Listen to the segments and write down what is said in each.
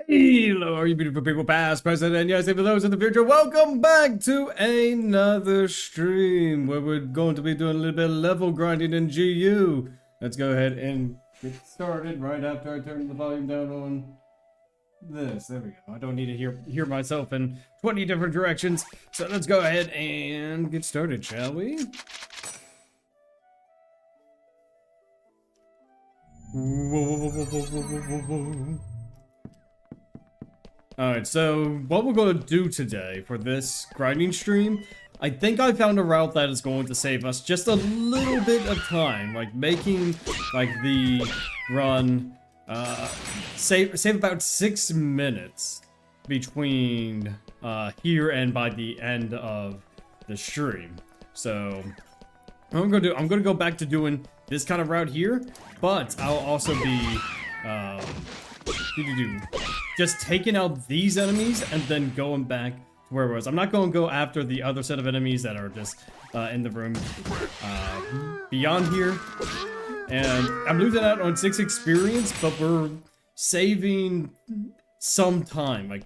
Hello, all you beautiful people, past, present, and yes, even those in the future. Welcome back to another stream where we're going to be doing a little bit of level grinding in GU. Let's go ahead and get started right after I turn the volume down on this. There we go. I don't need to hear myself in 20 different directions. So let's go ahead and get started, shall we? Whoa. Alright, so what we're going to do today for this grinding stream, I think I found a route that is going to save us just a little bit of time, like making like the run save about 6 minutes between here and by the end of the stream. So I'm gonna go back to doing this kind of route here, but I'll also be just taking out these enemies and then going back to where it was. I'm not going to go after the other set of enemies that are just in the room beyond here. And I'm losing out on 6 experience, but we're saving some time. Like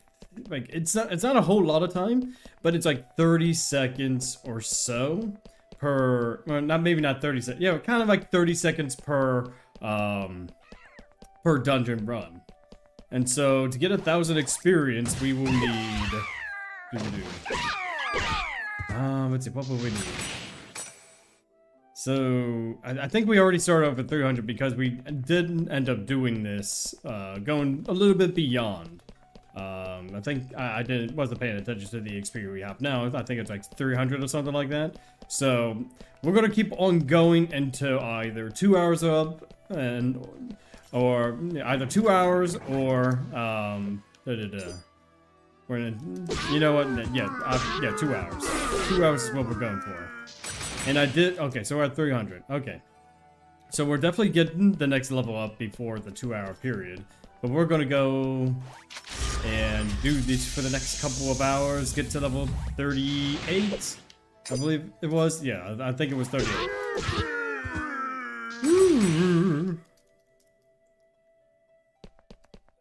it's not a whole lot of time, but it's like 30 seconds or so per, well, maybe not 30 seconds. Yeah, kind of like 30 seconds per dungeon run. And so to get 1,000 experience, we will need. Let's see, what will we need? So I think we already started off at 300 because we didn't end up doing this, going a little bit beyond. I think I wasn't paying attention to the XP we have now. I think it's like 300 or something like that. So we're gonna keep on going until either 2 hours up or either 2 hours or we're gonna, you know what? Yeah, 2 hours. 2 hours is what we're going for. And okay, so we're at 300. Okay, so we're definitely getting the next level up before the 2 hour period. But we're gonna go and do this for the next couple of hours. Get to level 38, I believe it was. Yeah, I think it was 38.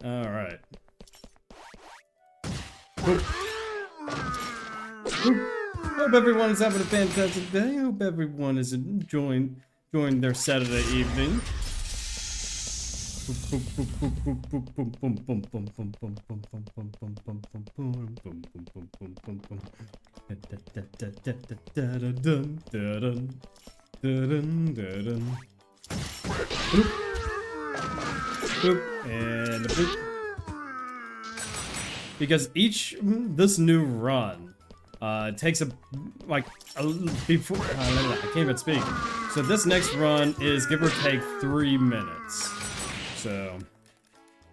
All right. Hope everyone is having a fantastic day. Hope everyone is enjoying their Saturday evening. And because this new run takes before I can't even speak. So this next run is give or take 3 minutes. So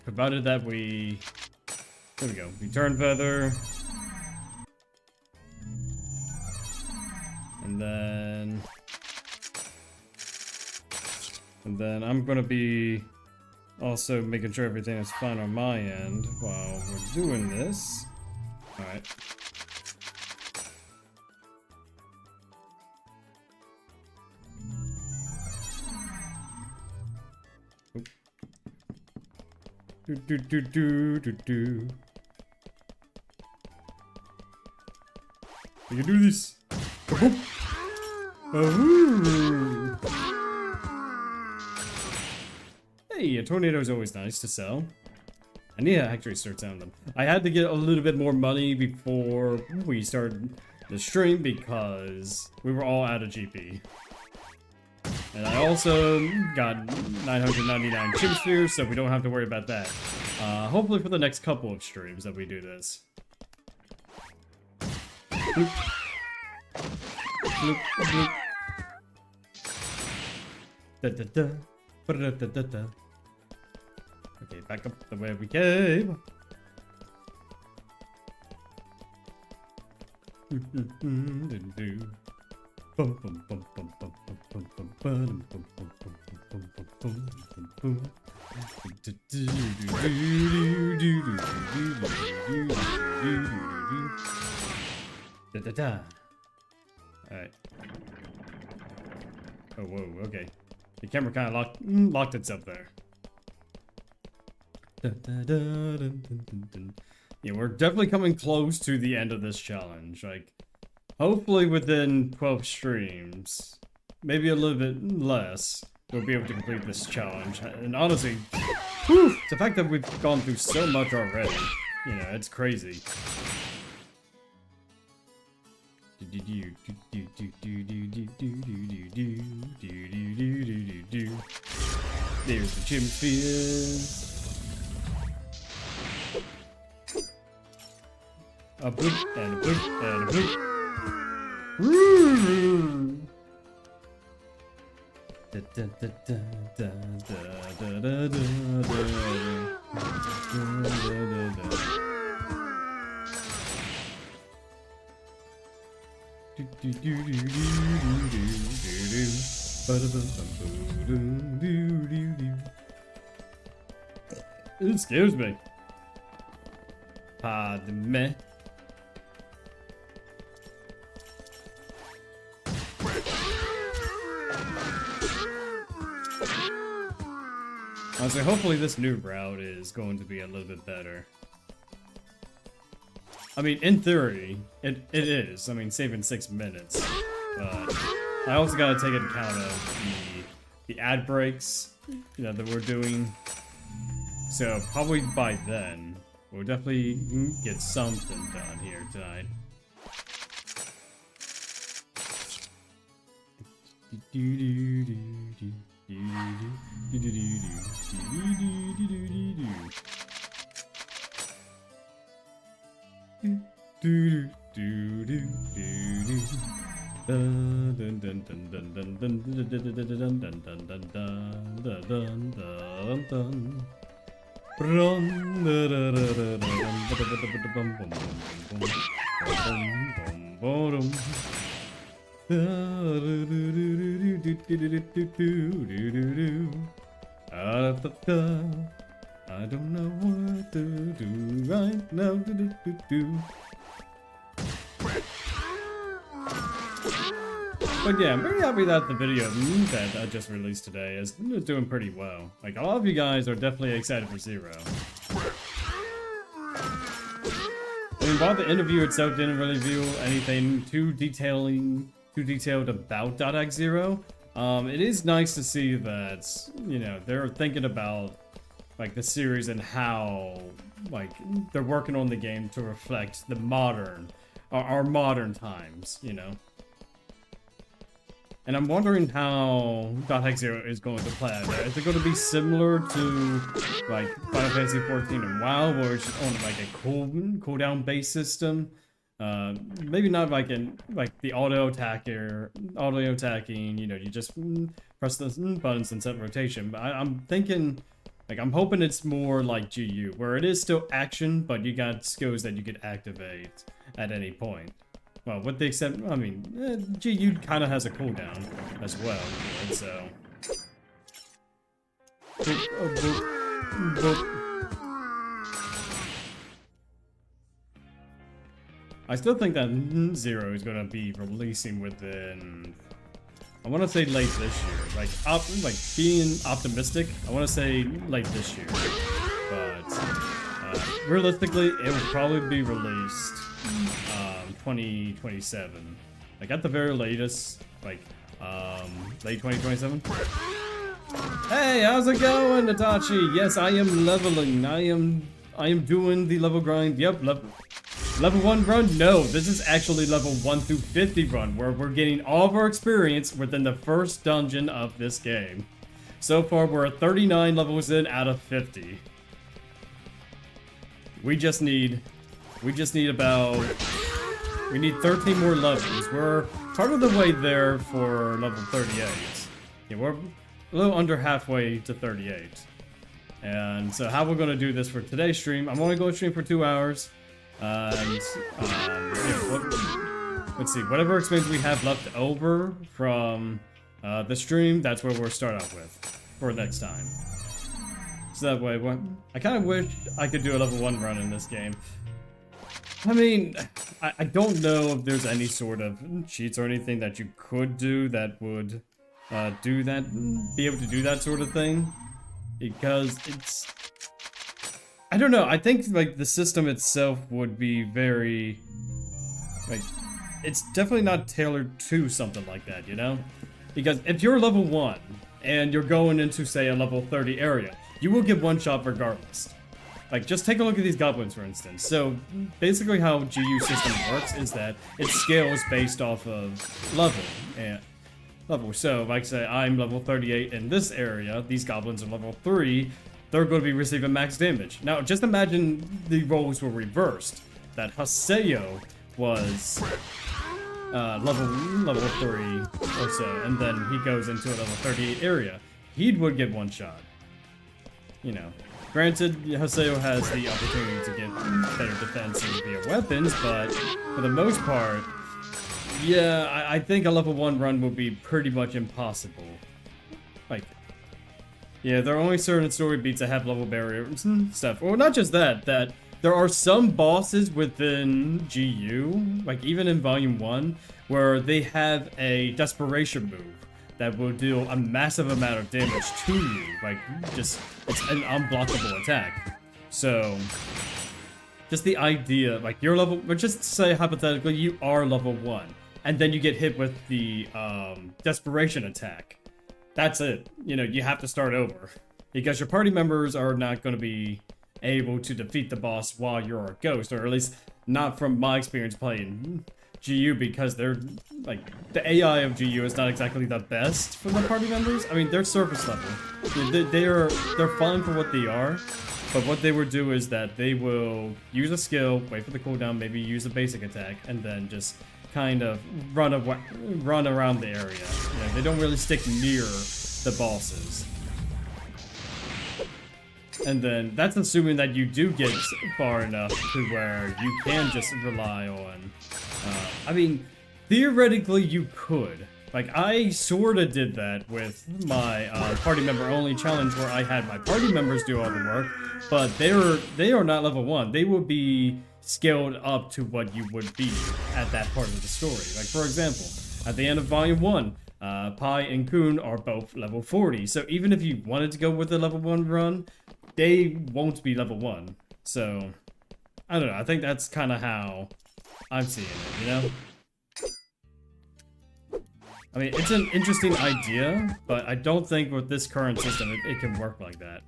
provided that there we go. We turn feather, and then I'm gonna be also making sure everything is fine on my end while we're doing this. All right. Do. We can do this. Hey, a tornado is always nice to sell. I need to actually start selling them. I had to get a little bit more money before we started the stream because we were all out of GP. And I also got 999 chim spheres, so we don't have to worry about that. Hopefully for the next couple of streams that we do this. Bloop. Bloop, bloop. Da-da-da. Ba-da-da-da-da. Okay, back up the way we came. Alright. Oh, whoa, okay. The camera kind of locked itself there. Yeah, we're definitely coming close to the end of this challenge. Like, hopefully within 12 streams, maybe a little bit less, we'll be able to complete this challenge. And honestly, whew, the fact that we've gone through so much already, you know, it's crazy. There's the chimp spheres. A boop and a boop and a boop. Woo! Da, da, da, da, da, da, da, da, da. Excuse me. Pardon me. Honestly, hopefully this new route is going to be a little bit better. I mean, in theory, it is. I mean, saving 6 minutes. But I also gotta take into account of the ad breaks, you know, that we're doing. So probably by then, we'll definitely get something done here tonight. I don't know what to do right now. But yeah, I'm very happy that the video that I just released today is doing pretty well. Like, a lot of you guys are definitely excited for Zero. I mean, while the interview itself didn't really reveal anything too detailed about .x Zero, it is nice to see that, you know, they're thinking about like the series and how like they're working on the game to reflect the our modern times, you know. And I'm wondering how .x Zero is going to play out there. Is it going to be similar to like Final Fantasy 14 and WoW, where it's just on like a cooldown based system? Maybe not like the auto attacking, you know, you just press the buttons and set rotation. But I'm thinking, like, I'm hoping it's more like GU, where it is still action, but you got skills that you could activate at any point. Well, with the exception, I mean, GU kind of has a cooldown as well, so. Boop, boop, boop. I still think that Zero is gonna be releasing within, I want to say late this year. Like being optimistic, I want to say late this year. But realistically, it will probably be released 2027. Like at the very latest, like late 2027. Hey, how's it going, Natachi? Yes, I am leveling. I am doing the level grind. Yep, level 1 run? No, this is actually level 1 through 50 run, where we're getting all of our experience within the first dungeon of this game. So far, we're at 39 levels in out of 50. We need 13 more levels. We're part of the way there for level 38. Yeah, we're a little under halfway to 38. And so how we're going to do this for today's stream, I'm only going to stream for 2 hours. And, yeah, let's see, whatever experience we have left over from the stream, that's where we'll start off with for next time. So that way, I kind of wish I could do a level 1 run in this game. I mean, I don't know if there's any sort of cheats or anything that you could do that would be able to do that sort of thing. Because I don't know. I think like the system itself would be very like it's definitely not tailored to something like that, you know? Because if you're level 1 and you're going into say a level 30 area, you will get one shot regardless. Like just take a look at these goblins for instance. So basically how GU system works is that it scales based off of level and so like say I'm level 38 in this area, these goblins are level 3, they're going to be receiving max damage. Now just imagine the roles were reversed, that Haseo was level 3 or so, and then he goes into a level 38 area. He would get one shot. You know, granted, Haseo has the opportunity to get better defense via weapons, but for the most part, yeah, I think a level 1 run will be pretty much impossible. Like, yeah, there are only certain story beats that have level barriers and stuff. Well, not just that, there are some bosses within GU, like even in Volume 1, where they have a desperation move that will deal a massive amount of damage to you. Like, just, it's an unblockable attack. So, just the idea, like, you're level, but just say hypothetically, you are level 1, and then you get hit with the desperation attack. That's it. You know, you have to start over. Because your party members are not going to be able to defeat the boss while you're a ghost, or at least not from my experience playing GU, because they're like the AI of GU is not exactly the best for the party members. I mean, they're surface level. They're fine for what they are, but what they would do is that they will use a skill, wait for the cooldown, maybe use a basic attack, and then just kind of run around the area. You know, they don't really stick near the bosses. And then that's assuming that you do get far enough to where you can just rely on. I mean, theoretically you could. Like, I sorta did that with my party member only challenge where I had my party members do all the work, but they are not level 1. They will be scaled up to what you would be at that part of the story. Like, for example, at the end of Volume 1, Pi and Kun are both level 40, so even if you wanted to go with the level 1 run, they won't be level 1. So, I don't know, I think that's kind of how I'm seeing it, you know? I mean, it's an interesting idea, but I don't think with this current system it can work like that.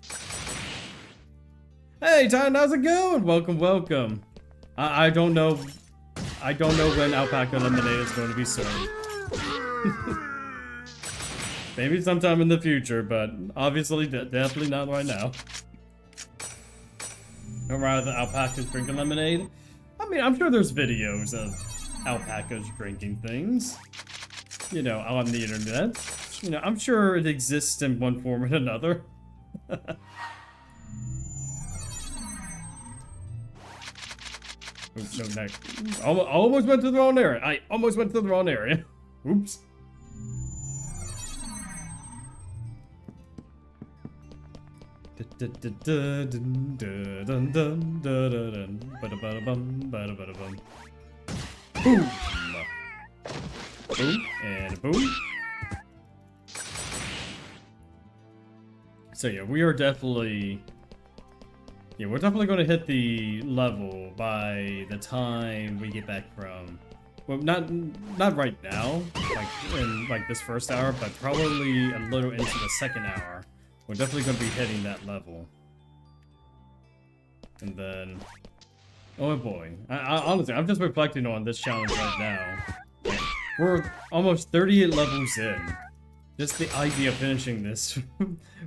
Hey, Ty, how's it going? Welcome, welcome. I don't know when Alpaca Lemonade is going to be served. Maybe sometime in the future, but obviously definitely not right now. Or rather, alpacas drinking lemonade. I mean, I'm sure there's videos of alpacas drinking things, you know, on the internet. You know, I'm sure it exists in one form or another. Oops, no, next. Almost went to the wrong area. I almost went to the wrong area. Oops. Boom. Boom and boom. So yeah, we're definitely going to hit the level by the time we get back from, well, not right now, like in like this first hour, but probably a little into the second hour. We're definitely going to be hitting that level. And then, oh boy, I honestly, I'm just reflecting on this challenge right now. Like, we're almost 38 levels in. Just the idea of finishing this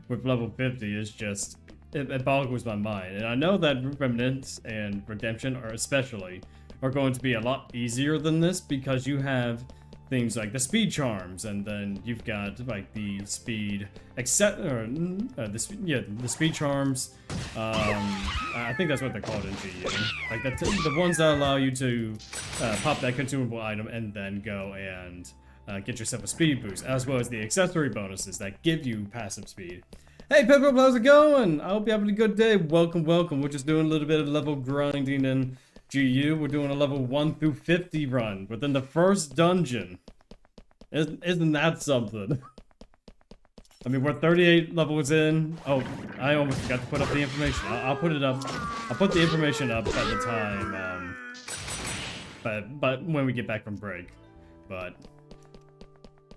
with level 50 is just, it boggles my mind. And I know that Remnants and Redemption are going to be a lot easier than this, because you have things like the speed charms, and then you've got like the speed the speed charms. I think that's what they're called in GU. Like the ones that allow you to pop that consumable item and then go and get yourself a speed boost, as well as the accessory bonuses that give you passive speed. Hey Pepper, how's it going? I hope you're having a good day. Welcome, welcome. We're just doing a little bit of level grinding in GU. We're doing a level 1 through 50 run within the first dungeon. Isn't that something? I mean, we're 38 levels in. Oh, I almost forgot to put up the information. I'll put it up. I'll put the information up at the time. But when we get back from break. But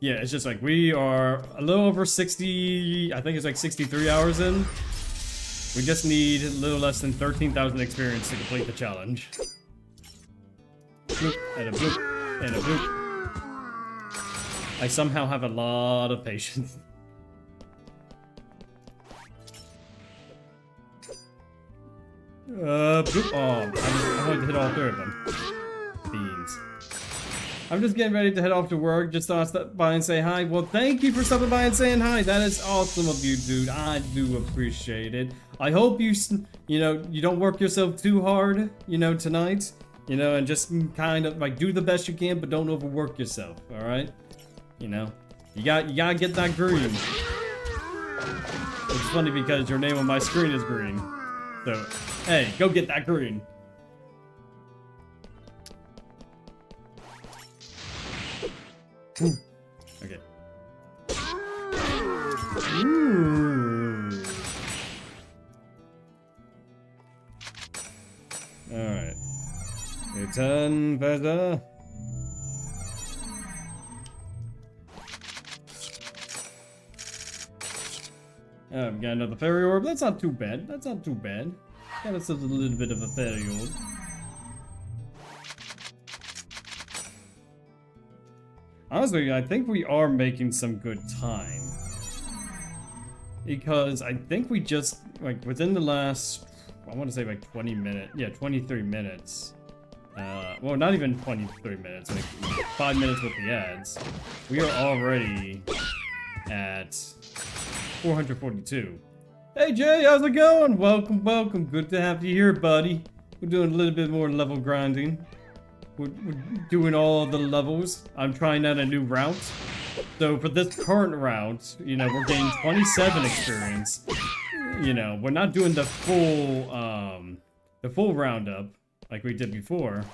yeah, it's just like we are a little over 60. I think it's like 63 hours in. We just need a little less than 13,000 experience to complete the challenge. Bloop, and a bloop, and a bloop. I somehow have a lot of patience. Bloop. Oh, I wanted to hit all three of them. Beans. I'm just getting ready to head off to work. Just thought I'd stop by and say hi. Well, thank you for stopping by and saying hi. That is awesome of you, dude. I do appreciate it. I hope you don't work yourself too hard, tonight. And just kind of like do the best you can, but don't overwork yourself. All right? You gotta get that green. It's funny because your name on my screen is green. So, hey, go get that green. Ooh. Okay. Ooh. Alright. Return, better. We got another fairy orb. That's not too bad. That's not too bad. Got us a little bit of a fairy orb. Honestly, I think we are making some good time. Because I think we just, like, within the last, I want to say like 20 minutes. Yeah, 23 minutes. Well, not even 23 minutes, like 5 minutes with the ads. We are already at 442. Hey Jay, how's it going? Welcome, welcome. Good to have you here, buddy. We're doing a little bit more level grinding. We're doing all the levels. I'm trying out a new route. So for this current route, we're getting 27 experience. We're not doing the full roundup like we did before.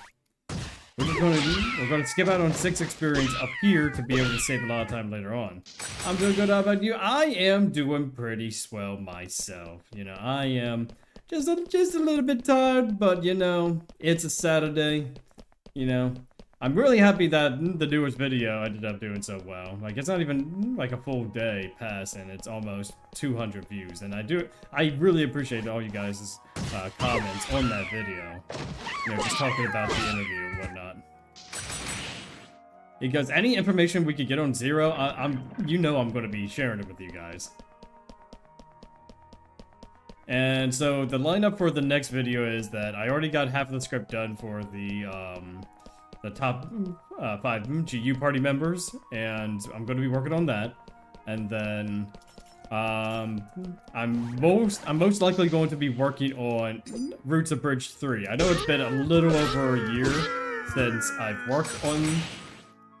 We're gonna skip out on 6 experience up here to be able to save a lot of time later on. I'm doing good. How about you? I am doing pretty swell myself. I am just a little bit tired, but it's a Saturday. I'm really happy that the newest video ended up doing so well. Like, it's not even like a full day past and it's almost 200 views. And I really appreciate all you guys' comments on that video. Just talking about the interview and whatnot. Because any information we could get on Zero, I'm going to be sharing it with you guys. And so the lineup for the next video is that I already got half of the script done for the top 5 GU party members, and I'm going to be working on that. And then I'm most likely going to be working on Roots of Bridge 3. I know it's been a little over a year since I've worked on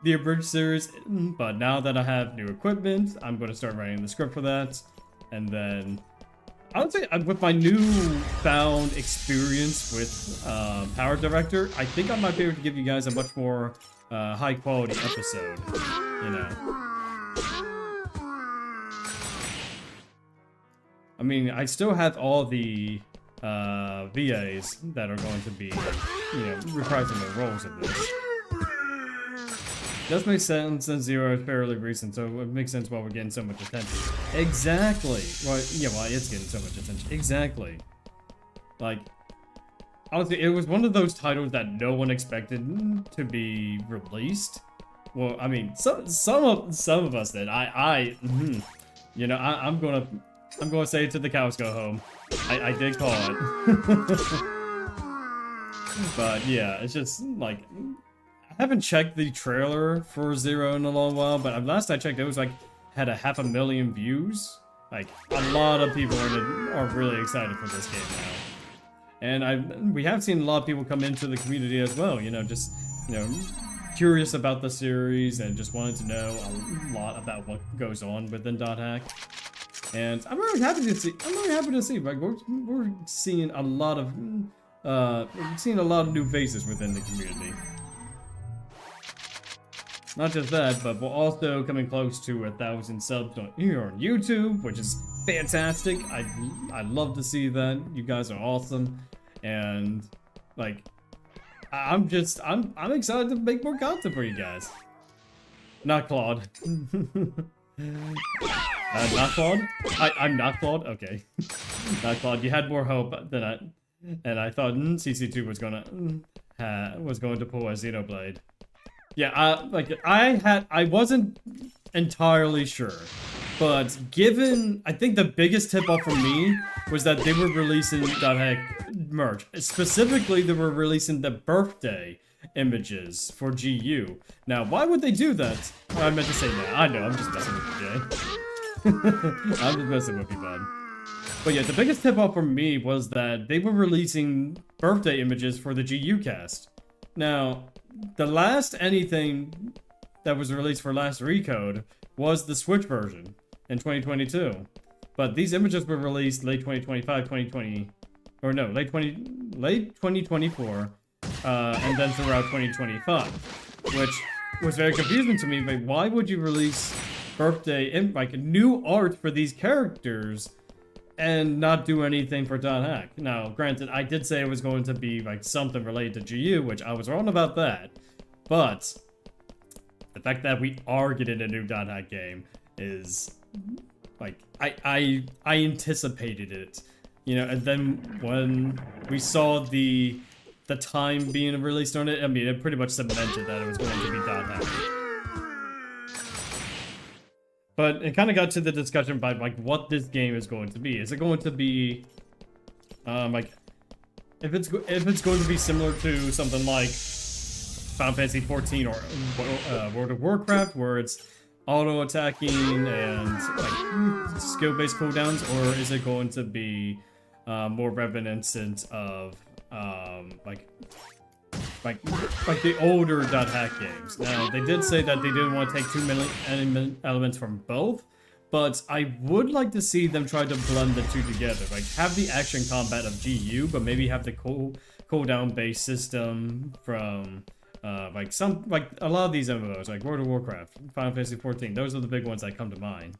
the Abridged series, but now that I have new equipment, I'm going to start writing the script for that. And then I would say with my newfound experience with Power Director, I think I might be able to give you guys a much more high quality episode, I mean, I still have all the VAs that are going to be, reprising the roles of this. Does make sense since Zero is fairly recent, so it makes sense why we're getting so much attention. Exactly. Well, yeah, well, it's getting so much attention. Exactly. Like, honestly, it was one of those titles that no one expected to be released. Well, I mean, some of us did. I'm gonna say it till the cows go home. I did call it. But yeah, it's just like, I haven't checked the trailer for Zero in a long while, but last I checked, it was like had 500,000 views. Like, a lot of people are really excited for this game now, and we have seen a lot of people come into the community as well. Curious about the series and just wanted to know a lot about what goes on within .hack. And I'm really happy to see. Like, we're seeing a lot of new faces within the community. not just that, but we're also coming close to 1,000 subs here on YouTube, which is fantastic. I love to see that. You guys are awesome, and like, I'm excited to make more content for you guys. Not Claude. Not Claude? I'm not Claude? Okay. Not Claude. You had more hope than I... And I thought CC2 was going to pull a Xenoblade. Yeah, I wasn't entirely sure. But given... I think the biggest tip-off for me was that they were releasing .hack merch. Specifically, they were releasing the birthday images for GU. Now, why would they do that? I meant to say that. I know, I'm just messing with you, Jay. I'm just messing with you, bud. But yeah, the biggest tip-off for me was that they were releasing birthday images for the GU cast. Now, the last anything that was released for last Recode was the Switch version in 2022. But these images were released late 2025, 2020... Or no, late 2024. And then throughout 2025, which was very confusing to me. But why would you release birthday like new art for these characters and not do anything for .hack? Now, granted, I did say it was going to be like something related to GU, which I was wrong about that. But the fact that we are getting a new .hack game is like I anticipated it, you know. And then when we saw the time being released on it, I mean, it pretty much cemented that it was going to be .hack. But it kind of got to the discussion about like what this game is going to be. Is it going to be, like, if it's going to be similar to something like Final Fantasy 14 or World of Warcraft, where it's auto attacking and like skill-based cooldowns, or is it going to be more reminiscent of like the older .hack games? Now, they did say that they didn't want to take too many elements from both, but I would like to see them try to blend the two together. Like, have the action combat of GU, but maybe have the cooldown based system from like a lot of these MMOs, like World of Warcraft, Final Fantasy 14. Those are the big ones that come to mind.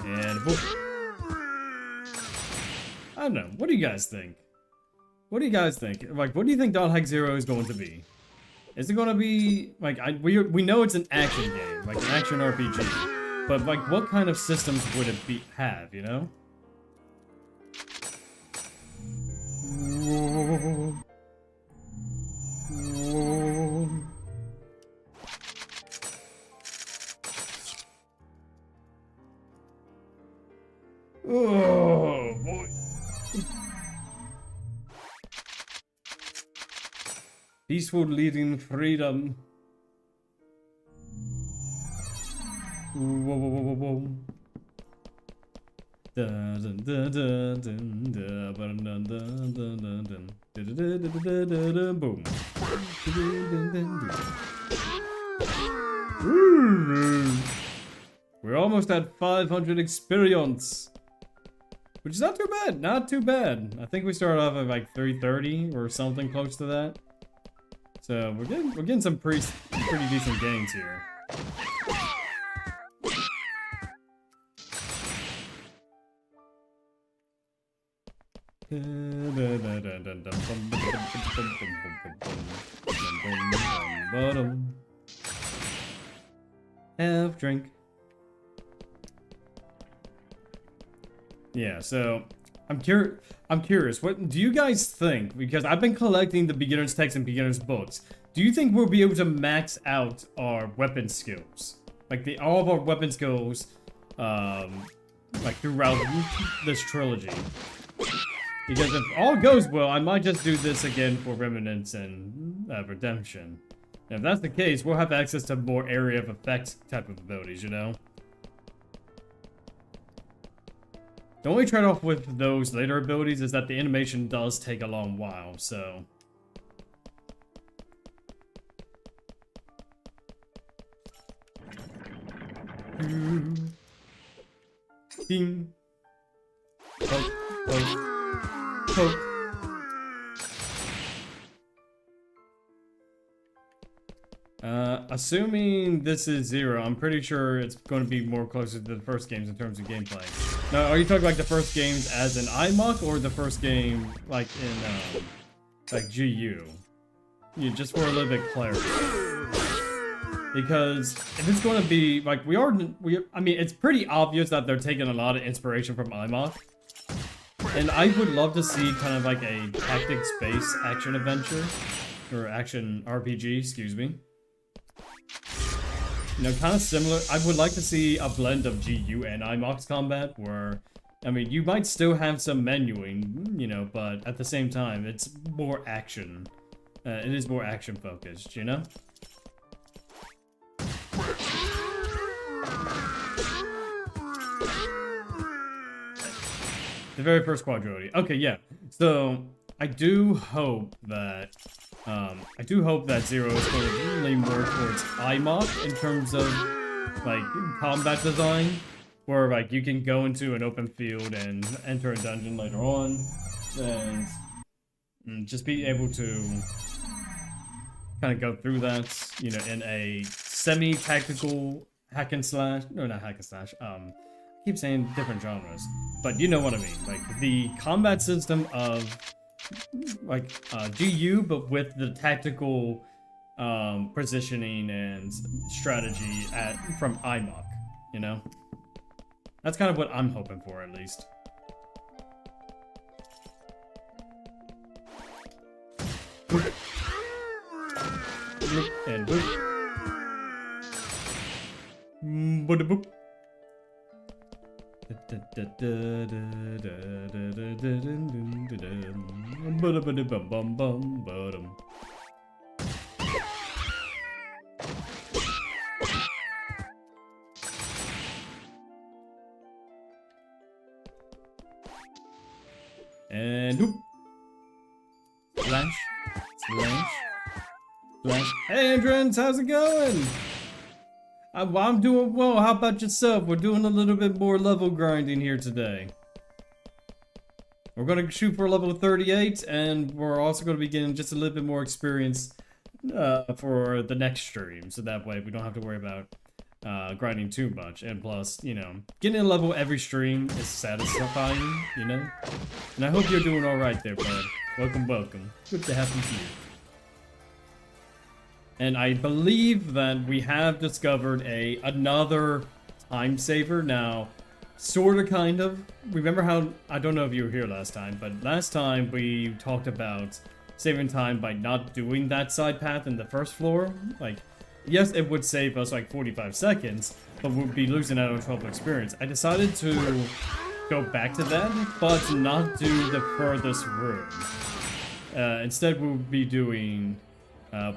And boop. I don't know. What do you guys think? What do you guys think? Like, what do you think .hack 0 is going to be? Is it going to be like we know it's an action game, like an action RPG, but like what kind of systems would it have? You know? Oh boy. Peaceful leading freedom. Whoa, whoa, whoa, whoa, whoa. Boom. We're almost at 500 experience, which is not too bad. Not too bad. I think we started off at like 330 or something close to that. So we're getting some pretty decent gains here. Have drink. Yeah, so I'm curious. What do you guys think? Because I've been collecting the beginner's text and beginner's books. Do you think we'll be able to max out our weapon skills? Like all of our weapon skills, like throughout this trilogy? Because if all goes well, I might just do this again for Remnants and Redemption. And if that's the case, we'll have access to more area of effect type of abilities, you know? The only trade-off with those later abilities is that the animation does take a long while, so... Ding. Poke, poke, poke. Assuming this is 0, I'm pretty sure it's going to be more closer to the first games in terms of gameplay. Now, are you talking like the first games as in iMock or the first game like in like GU? Yeah, just for a little bit clarity. Because if it's going to be like I mean, it's pretty obvious that they're taking a lot of inspiration from iMock. And I would love to see kind of like a tactics-based action adventure or action RPG, excuse me. You know, kind of similar. I would like to see a blend of GU and iMock's combat where, I mean, you might still have some menuing, you know, but at the same time, it's more action. It is more action focused, you know? The very first quadrillion. Okay, yeah. So I do hope that 0 is going to lean more towards iMock in terms of like combat design, where like you can go into an open field and enter a dungeon later on, and just be able to kind of go through that, you know, in a semi-tactical hack and slash. No, not hack and slash. I keep saying different genres, but you know what I mean. Like the combat system of like GU, but with the tactical positioning and strategy from iMock, you know? That's kind of what I'm hoping for, at least. Boop. Boop. And boop. Boop. Boop. And whoop. Slash. Slash. Slash. Hey, Andrens, how's it going? I'm doing well. How about yourself? We're doing a little bit more level grinding here today. We're going to shoot for level 38, and we're also going to be getting just a little bit more experience for the next stream, so that way we don't have to worry about grinding too much. And plus, you know, getting a level every stream is satisfying, you know? And I hope you're doing alright there, bud. Welcome, welcome. Good to have you here. And I believe that we have discovered another time saver now, sort of, kind of. Remember how, I don't know if you were here last time, but last time we talked about saving time by not doing that side path in the first floor. Like, yes, it would save us like 45 seconds, but we'd be losing out on 12 experience. I decided to go back to that, but not do the furthest room. Instead, we'll be doing...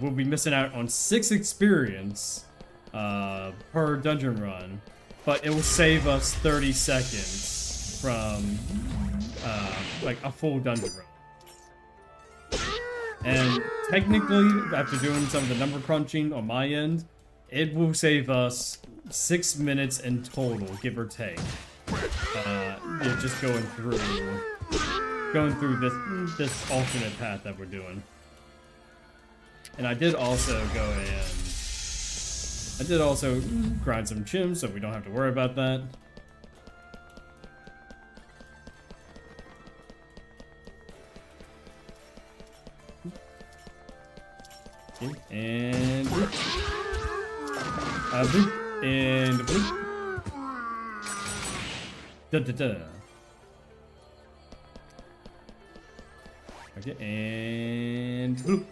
we'll be missing out on 6 experience per dungeon run, but it will save us 30 seconds from like a full dungeon run. And technically, after doing some of the number crunching on my end, it will save us 6 minutes in total, give or take. Yeah, just going through this alternate path that we're doing. And I did also grind some chims, so we don't have to worry about that. Okay, and boop. Boop, and boop. Da da da. Okay, and boop.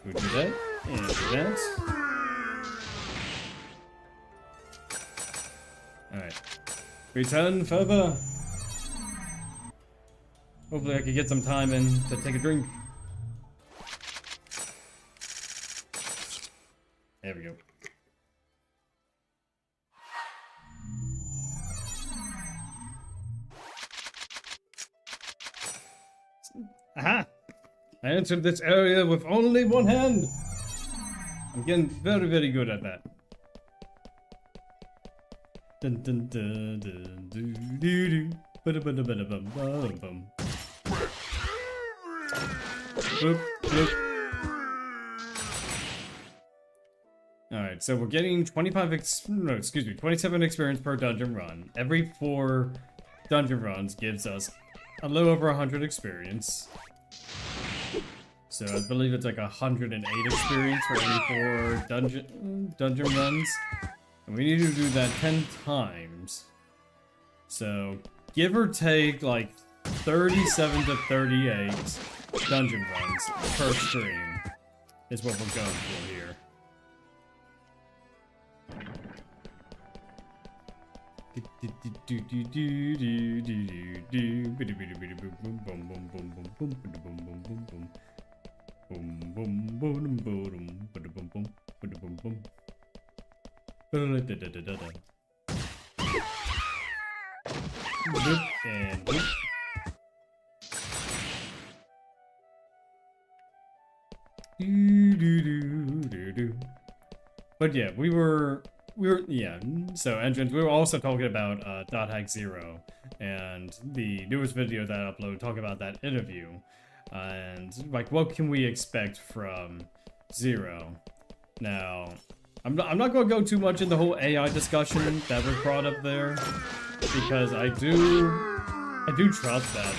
We do that, and do that. Alright. Return further. Hopefully I can get some time in to take a drink. There we go. Aha! I entered this area with only one hand. I'm getting very, very good at that. Dun dun dun dun doo doo doo. Ba-da-ba-da-ba-da-bum-bum-bum. Boop, boop. Alright, so we're getting 27 experience per dungeon run. Every 4 dungeon runs gives us a little over 100 experience. So I believe it's like 108 experience for every 4 dungeon runs. And we need to do that 10 times. So give or take like 37 to 38 dungeon runs per stream is what we're going for here. And but yeah, we were so entrance, we were also talking about .hack 0 and the newest video that I uploaded talking about that interview and like what can we expect from 0. Now I'm not going to go too much in the whole AI discussion that was brought up there because I do trust that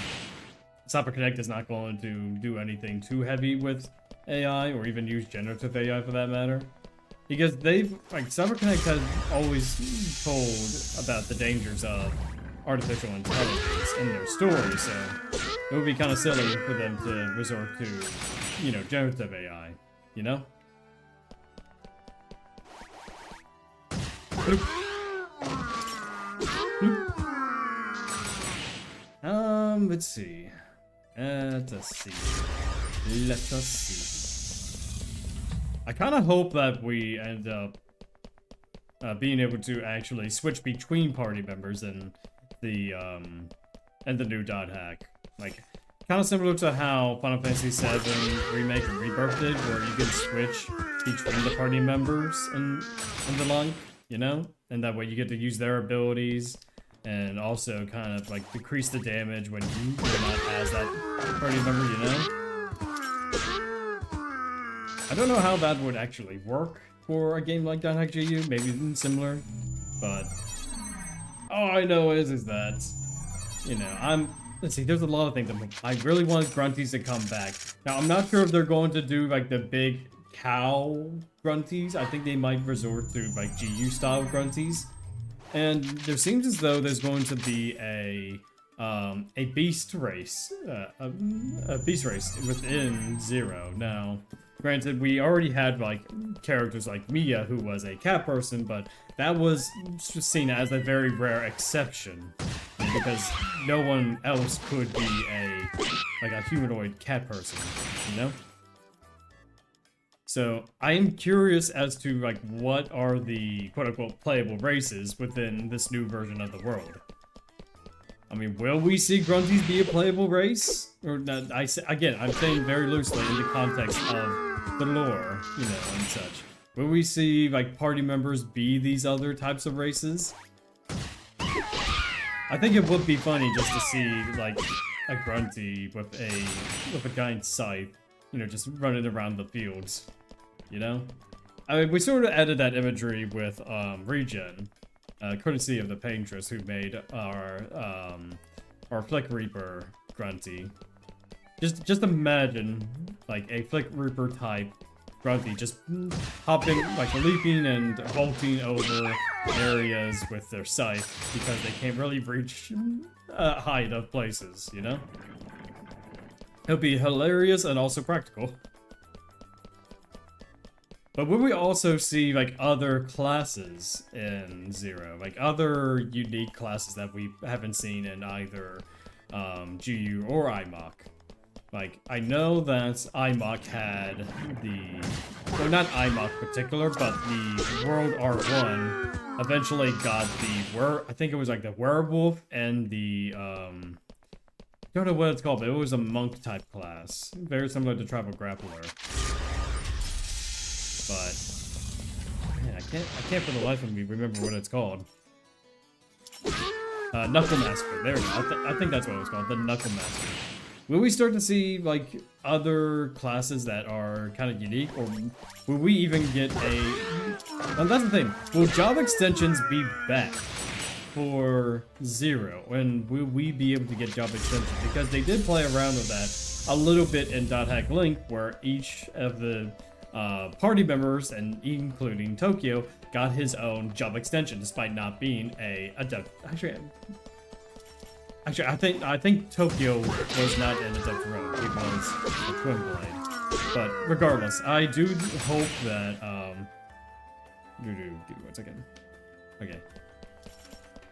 CyberConnect is not going to do anything too heavy with AI or even use generative AI for that matter. Because CyberConnect has always told about the dangers of artificial intelligence in their story, so it would be kind of silly for them to resort to, you know, generative AI, you know? Bloop. Bloop. Let's see. Let us see. I kind of hope that we end up being able to actually switch between party members and the new .hack. Like, kind of similar to how Final Fantasy VII Remake and Rebirth did, where you can switch between the party members and the like, you know? And that way you get to use their abilities and also kind of like decrease the damage when you're not as that party member, you know? I don't know how that would actually work for a game like .hack GU, maybe similar, but all I know is that, you know, let's see, there's a lot of things. I really want grunties to come back. Now, I'm not sure if they're going to do like the big cow grunties. I think they might resort to like GU style grunties. And there seems as though there's going to be a beast race, a beast race within 0. Now, granted, we already had like characters like Mia, who was a cat person, but that was seen as a very rare exception because no one else could be a humanoid cat person, you know? So I am curious as to like what are the quote-unquote playable races within this new version of the world. I mean, will we see grunties be a playable race? Or not, again, I'm saying very loosely in the context of the lore, you know, and such. Will we see like party members be these other types of races? I think it would be funny just to see like a grunty with a giant scythe, you know, just running around the fields. You know? I mean, we sort of added that imagery with Regen, courtesy of the paintress who made our Flick Reaper grunty. Just imagine like a Flick Reaper type grunty just hopping, like leaping and vaulting over areas with their scythe because they can't really reach high enough places, you know? It'll be hilarious and also practical. But will we also see like other classes in 0? Like other unique classes that we haven't seen in either GU or IMOC? Like, I know that IMOC had well, not IMOC particular, but the World R1 eventually got I think it was like the werewolf and the, I don't know what it's called, but it was a monk type class. Very similar to Tribal Grappler. But man, I can't for the life of me remember what it's called. Knuckle Master. There we go. I think that's what it was called. The Knuckle Master. Will we start to see like other classes that are kind of unique, or will we even get And that's the thing. Will job extensions be back for 0? And will we be able to get job extensions? Because they did play around with that a little bit in .hack Link, where each of the party members, and including Tokyo, got his own job extension, despite not being a adept. Actually, I think Tokyo was not an adept rogue. He was a twin blade. But regardless, I do hope that give me 1 second. Okay.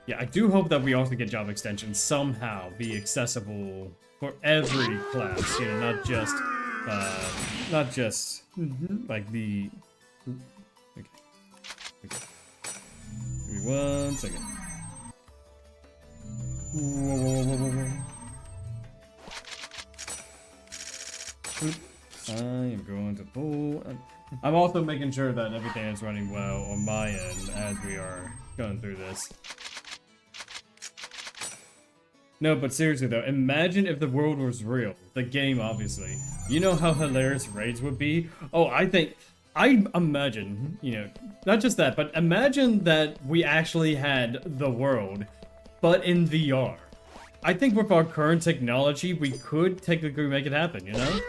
Yeah, I do hope that we also get job extensions somehow be accessible for every class. You know, not just like the. Okay. Give me 1 second. Whoa. I am going to pull. I'm also making sure that everything is running well on my end as we are going through this. No, but seriously though, imagine if the world was real. The game, obviously. You know how hilarious raids would be? Oh, I imagine, you know, not just that, but imagine that we actually had the world, but in VR. I think with our current technology, we could technically make it happen, you know?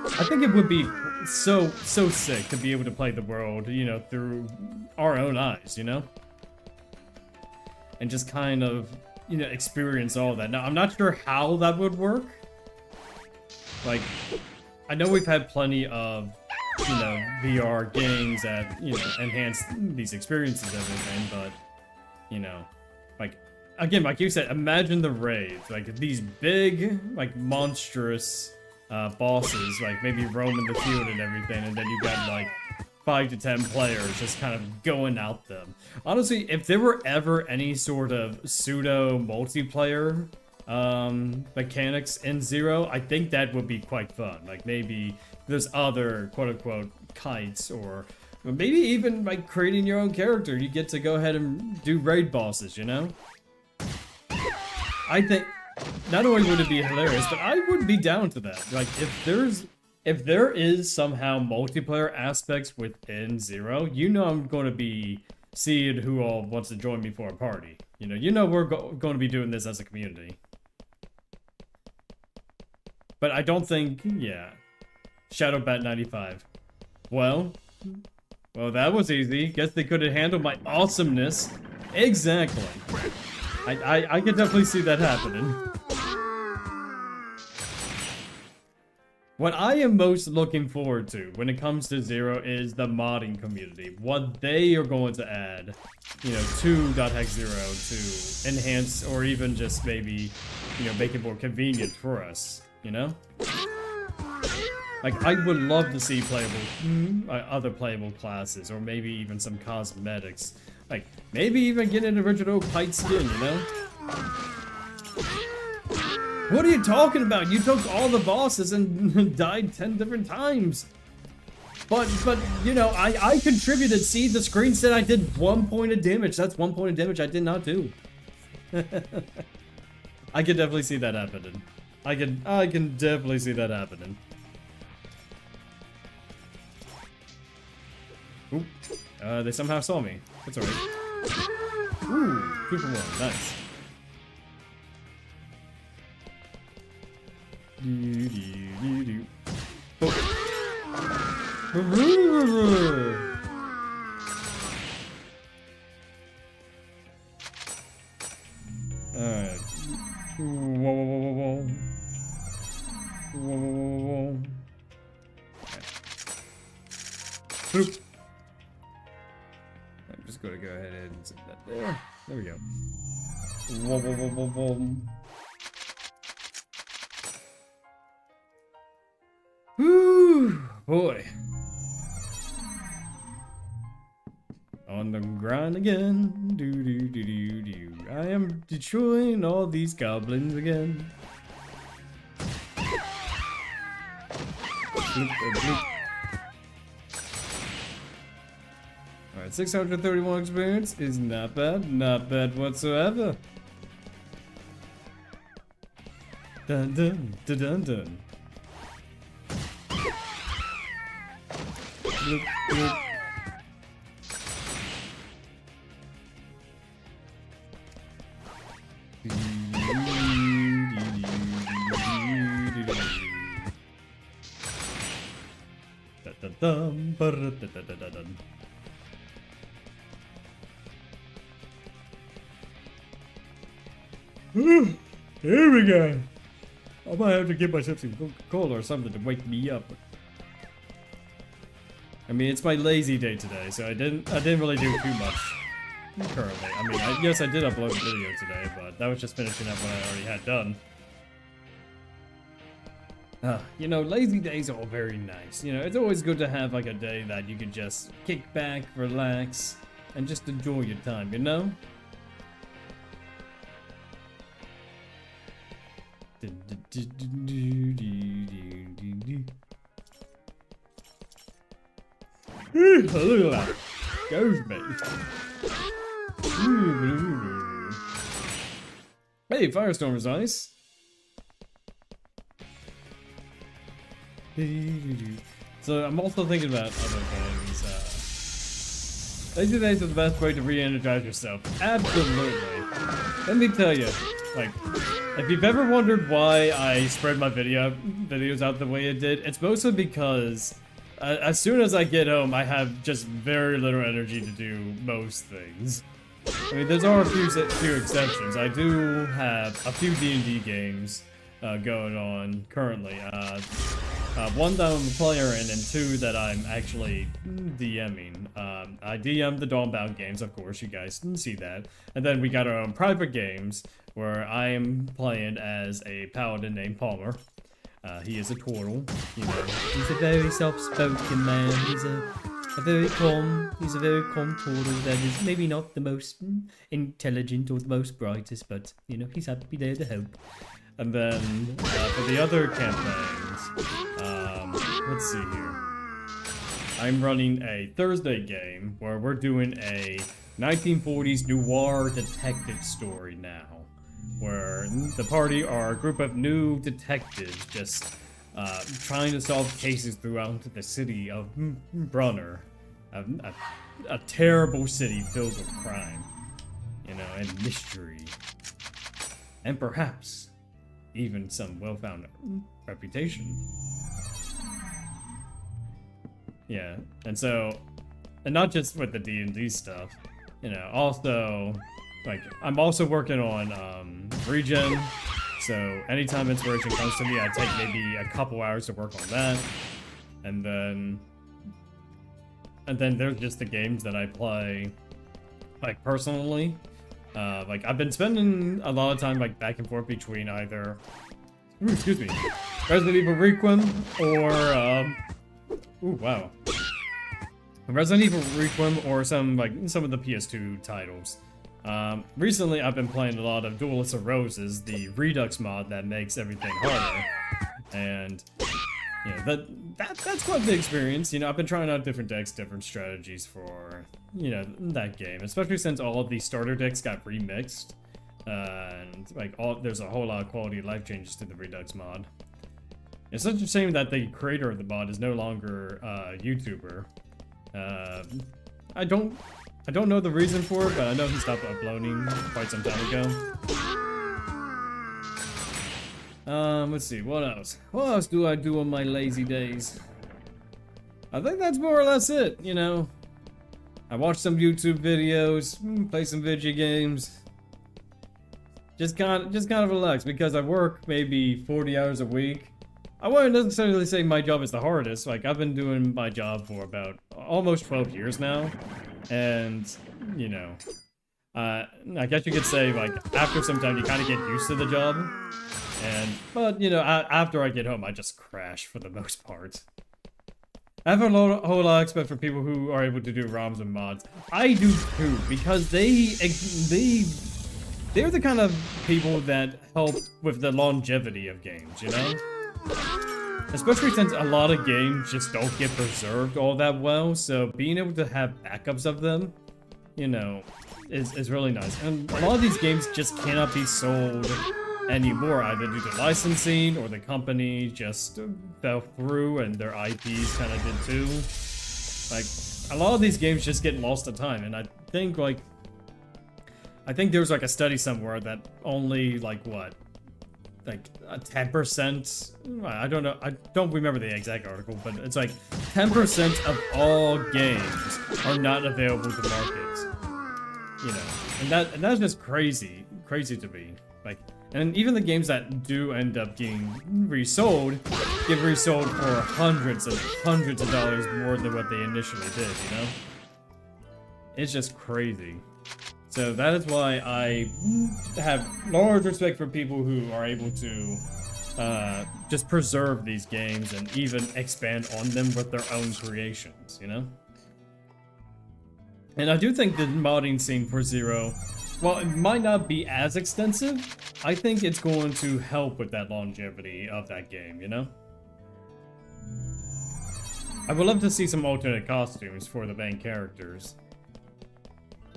I think it would be so sick to be able to play the world, you know, through our own eyes, you know? And just kind of, you know, experience all that. Now, I'm not sure how that would work. Like, I know we've had plenty of, you know, VR games that, you know, enhance these experiences and everything, but, you know, like, again, like you said, imagine the raids, like, these big, like, monstrous bosses, like, maybe roaming the field and everything, and then you got, like, 5 to 10 players just kind of going out them. Honestly, if there were ever any sort of pseudo multiplayer mechanics in Zero, I think that would be quite fun. Like maybe there's other quote-unquote kites, or maybe even like creating your own character. You get to go ahead and do raid bosses, you know? I think not only would it be hilarious, but I would be down to that. Like if there is somehow multiplayer aspects within Zero, you know I'm going to be seeing who all wants to join me for a party. You know we're going to be doing this as a community. But I don't think, yeah. Shadowbat95. Well, that was easy. Guess they couldn't handle my awesomeness. Exactly. I could definitely see that happening. What I am most looking forward to when it comes to Zero is the modding community. What they are going to add, you know, to .hack Zero to enhance or even just maybe, you know, make it more convenient for us, you know? Like, I would love to see playable, other playable classes, or maybe even some cosmetics. Like, maybe even get an original kite skin, you know? What are you talking about? You took all the bosses and died 10 different times. But you know, I contributed. See, the screen said I did 1 point of damage. That's 1 point of damage I did not do. I could definitely see that happening. I can definitely see that happening. Oop. They somehow saw me. That's alright. Ooh, 2 for 1. Nice. Oh. Alright. Whoa. Okay. I'm just gonna go ahead and set that there. There we go. Whoa. Whew, boy. On the grind again. Do. I am destroying all these goblins again. Bloop. Alright, 631 experience is not bad whatsoever. Dun. Bloop. Here we go. I might have to get myself some Coca-Cola or something to wake me up. I mean, it's my lazy day today, so I didn't really do too much currently. I mean, yes, I did upload a video today, but that was just finishing up what I already had done. You know, lazy days are all very nice. You know, it's always good to have like a day that you can just kick back, relax, and just enjoy your time, you know? Look at that. Goes me. Hey, Firestorm is nice. So I'm also thinking about other things. Lazy days are the best way to re-energize yourself. Absolutely. Let me tell you, like, if you've ever wondered why I spread my videos out the way it did, it's mostly because as soon as I get home, I have just very little energy to do most things. I mean, there's a few exceptions. I do have a few D&D games going on currently. One that I'm a player in, and two that I'm actually DMing. I DM the Dawnbound games, of course, you guys can see that. And then we got our own private games, where I am playing as a paladin named Palmer. He is a turtle, you know. He's a very soft-spoken man. He's a very calm turtle that is maybe not the most intelligent or the most brightest, but, you know, he's happy there to help. And then, for the other campaigns, let's see here. I'm running a Thursday game where we're doing a 1940s noir detective story now, where the party are a group of new detectives just trying to solve cases throughout the city of Brunner, a terrible city filled with crime, you know, and mystery, and perhaps even some well-founded reputation. Yeah, and not just with the D&D stuff, you know, also, like, I'm also working on regen, so anytime inspiration comes to me, I take maybe a couple hours to work on that, and then there's just the games that I play, like, personally. Like, I've been spending a lot of time, like, back and forth between either, Resident Evil Requiem or, Resident Evil Requiem or some of the PS2 titles. Recently I've been playing a lot of Duelist of Roses, the Redux mod that makes everything harder, and you know, that's quite the experience. You know, I've been trying out different decks, different strategies for, you know, that game, especially since all of these starter decks got remixed, and like there's a whole lot of quality of life changes to the Redux mod. It's such a shame that the creator of the mod is no longer a YouTuber. I don't know the reason for it, but I know he stopped uploading quite some time ago. Let's see, what else? What else do I do on my lazy days? I think that's more or less it, you know. I watch some YouTube videos, play some video games. Just kind of relax, because I work maybe 40 hours a week. I wouldn't necessarily say my job is the hardest. Like, I've been doing my job for about almost 12 years now. And, you know, I guess you could say, like, after some time you kind of get used to the job. But, you know, after I get home, I just crash for the most part. I have a whole lot of respect for people who are able to do ROMs and mods. I do too, because they're the kind of people that help with the longevity of games, you know? Especially since a lot of games just don't get preserved all that well, so being able to have backups of them, you know, is really nice. And a lot of these games just cannot be sold anymore, either due to licensing or the company just fell through and their IPs kind of did too. Like, a lot of these games just get lost to time, and I think there was like a study somewhere that only, like, what, like 10%. I don't know. I don't remember the exact article, but it's like 10% of all games are not available to market. You know, and that's just crazy to me. Like, and even the games that do end up getting resold, get resold for hundreds of dollars more than what they initially did. You know, it's just crazy. So that is why I have large respect for people who are able to just preserve these games and even expand on them with their own creations, you know? And I do think the modding scene for Zero, while it might not be as extensive, I think it's going to help with that longevity of that game, you know? I would love to see some alternate costumes for the main characters.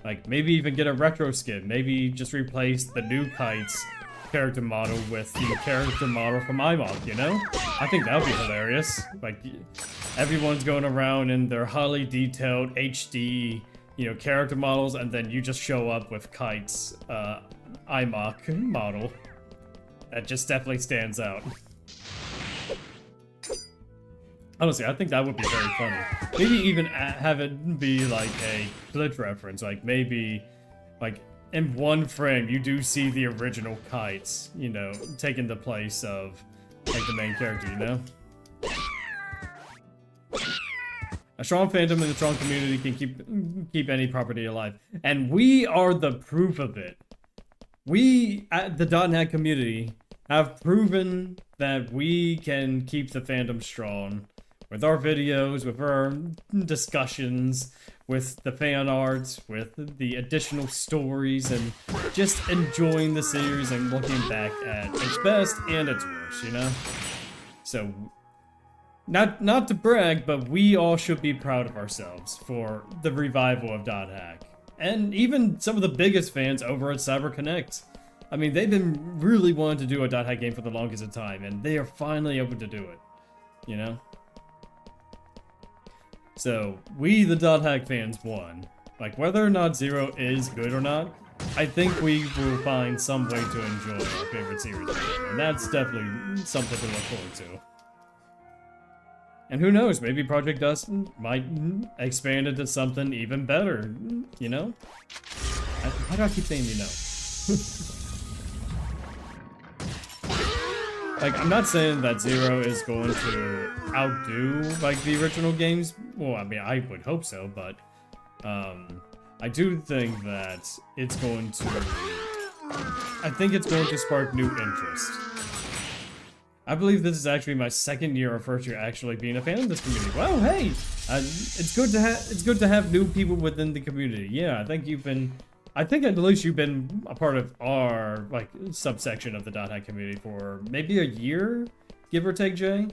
Like, maybe even get a retro skin. Maybe just replace the new Kite's character model with the character model from iMock, you know? I think that would be hilarious. Like, everyone's going around in their highly detailed HD, you know, character models, and then you just show up with Kite's iMock model. That just definitely stands out. Honestly, I think that would be very funny. Maybe even have it be like a glitch reference. Like maybe, like in one frame, you do see the original Kites, you know, taking the place of like the main character, you know? A strong fandom and a strong community can keep any property alive, and we are the proof of it. We at the .NET community have proven that we can keep the fandom strong. With our videos, with our discussions, with the fan art, with the additional stories, and just enjoying the series and looking back at its best and its worst, you know? So, not to brag, but we all should be proud of ourselves for the revival of .hack. And even some of the biggest fans over at CyberConnect. I mean, they've been really wanting to do a .hack game for the longest of time, and they are finally able to do it, you know? So, we, the .hack fans, won. Like, whether or not Zero is good or not, I think we will find some way to enjoy our favorite series again, and that's definitely something to look forward to. And who knows, maybe Project Dust might expand into something even better, you know? Why do I keep saying you know? Like, I'm not saying that Zero is going to outdo, like, the original games. Well, I mean, I would hope so, but, I do think that it's going to... I think it's going to spark new interest. I believe this is actually my second year or first year actually being a fan of this community. Well, hey! It's good to have new people within the community. Yeah, I think at least you've been a part of our, like, subsection of the .hack community for maybe a year, give or take, Jay?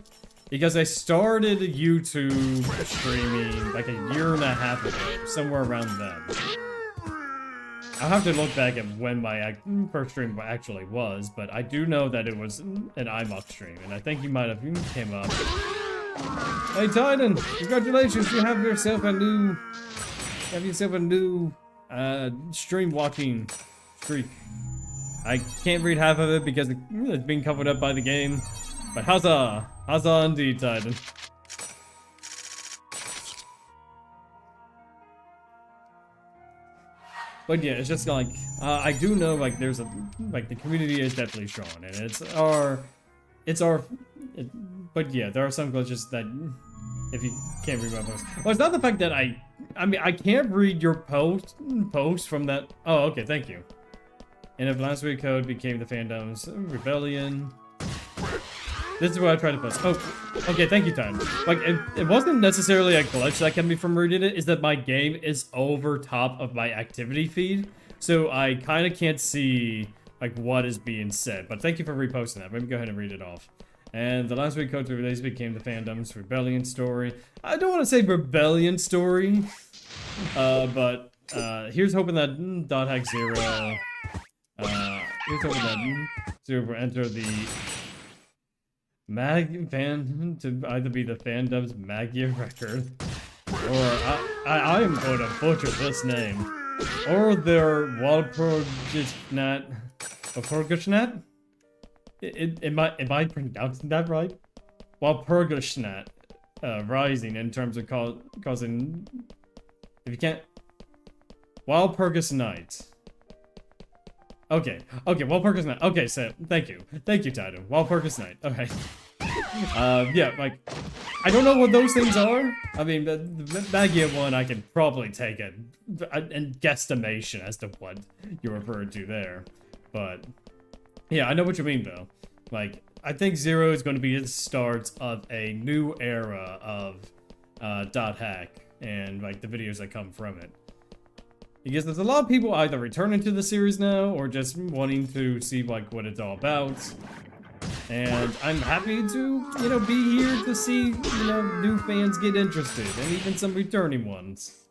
Because I started YouTube streaming like a year and a half ago, somewhere around then. I'll have to look back at when my first stream actually was, but I do know that it was an iMock stream, and I think you might have came up. Hey Titan, congratulations, you have yourself a new stream watching streak. I can't read half of it because it's being covered up by the game. But huzzah! Huzzah indeed, Titan. But yeah, it's just like, I do know, like, there's a, like, the community is definitely strong, and but yeah, there are some glitches that, if you can't read my post. Well, it's not the fact that I mean, I can't read your post from that. Oh, okay, thank you. And if last week code became the fandom's rebellion. This is what I tried to post. Oh, okay, thank you, Time. Like, it wasn't necessarily a glitch that kept me from reading it, is that my game is over top of my activity feed, so I kind of can't see, like, what is being said. But thank you for reposting that. Let me go ahead and read it off. And the last week code release became the fandom's rebellion story. I don't want to say rebellion story, but here's hoping that .hack Zero, here's hoping that Zero will enter the fan to either be the fandom's Magia record, or I'm going to butcher this name, or their Walpurgisnacht. Am I pronouncing that right? Walpurgisnacht, rising in terms of causing. If you can't, Walpurgisnacht. Okay, Walpurgisnacht. Okay, so thank you, Titan. Walpurgisnacht. Okay. Yeah, like, I don't know what those things are. I mean, the Magia one, I can probably take an guesstimation as to what you're referring to there. But, yeah, I know what you mean, though. Like, I think Zero is going to be the start of a new era of dot hack and, like, the videos that come from it. Because there's a lot of people either returning to the series now or just wanting to see, like, what it's all about. And I'm happy to, you know, be here to see, you know, new fans get interested, and even some returning ones.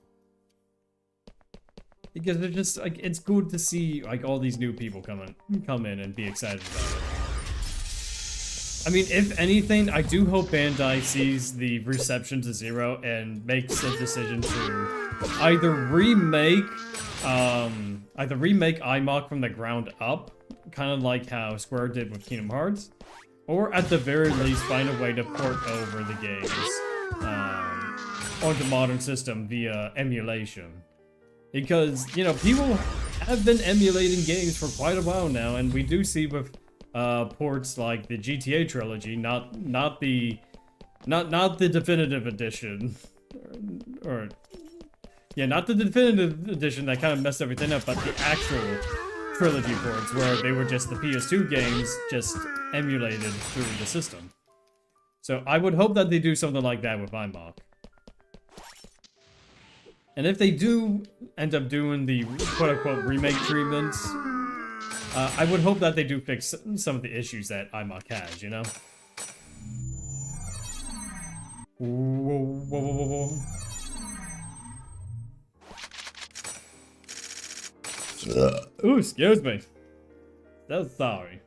Because they're just, like, it's good to see, like, all these new people come in and be excited about it. I mean, if anything, I do hope Bandai sees the reception to Zero and makes a decision to either remake IMOC from the ground up, kind of like how Square did with Kingdom Hearts, or at the very least find a way to port over the games onto modern system via emulation. Because, you know, people have been emulating games for quite a while now, and we do see with ports like the GTA trilogy, not the definitive edition, or yeah, not the definitive edition that kind of messed everything up, but the actual trilogy ports where they were just the PS2 games just emulated through the system. So I would hope that they do something like that with IMOC. And if they do end up doing the quote-unquote remake treatments, I would hope that they do fix some of the issues that IMOC has, you know? Whoa. Ooh, excuse me. So sorry.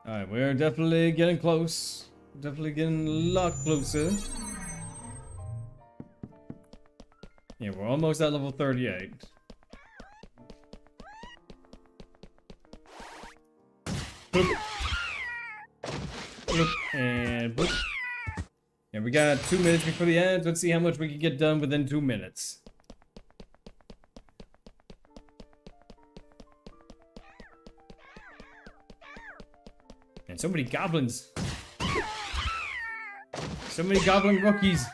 Alright, we're definitely getting close. Definitely getting a lot closer. Yeah, we're almost at level 38. Boop. Boop. And boop. Yeah, we got 2 minutes before the end. Let's see how much we can get done within 2 minutes. And so many goblins. So many goblin rookies.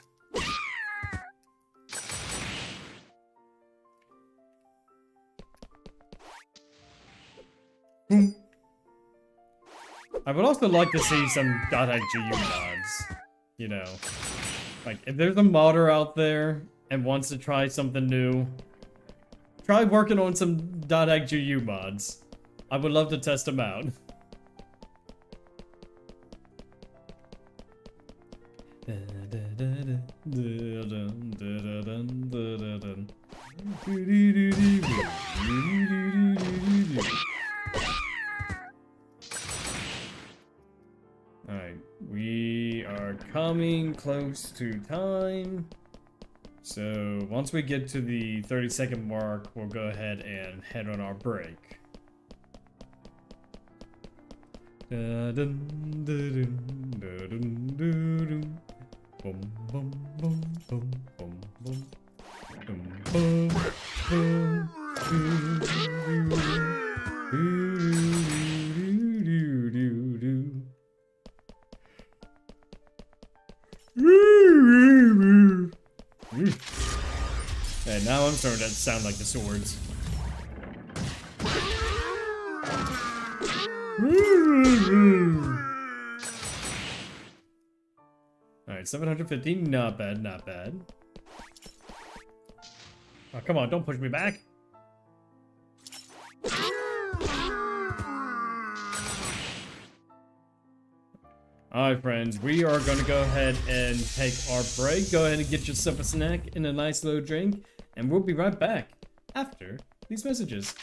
I would also like to see some .GU mods. You know, like, if there's a modder out there and wants to try something new, try working on some .GU mods. I would love to test them out. Alright, we are coming close to time. So once we get to the 30-second mark, we'll go ahead and head on our break. And now I'm starting to sound like the swords. Alright, 750, not bad, not bad. Oh, come on, don't push me back. Alright, friends, we are going to go ahead and take our break. Go ahead and get yourself a snack and a nice little drink, and we'll be right back after these messages.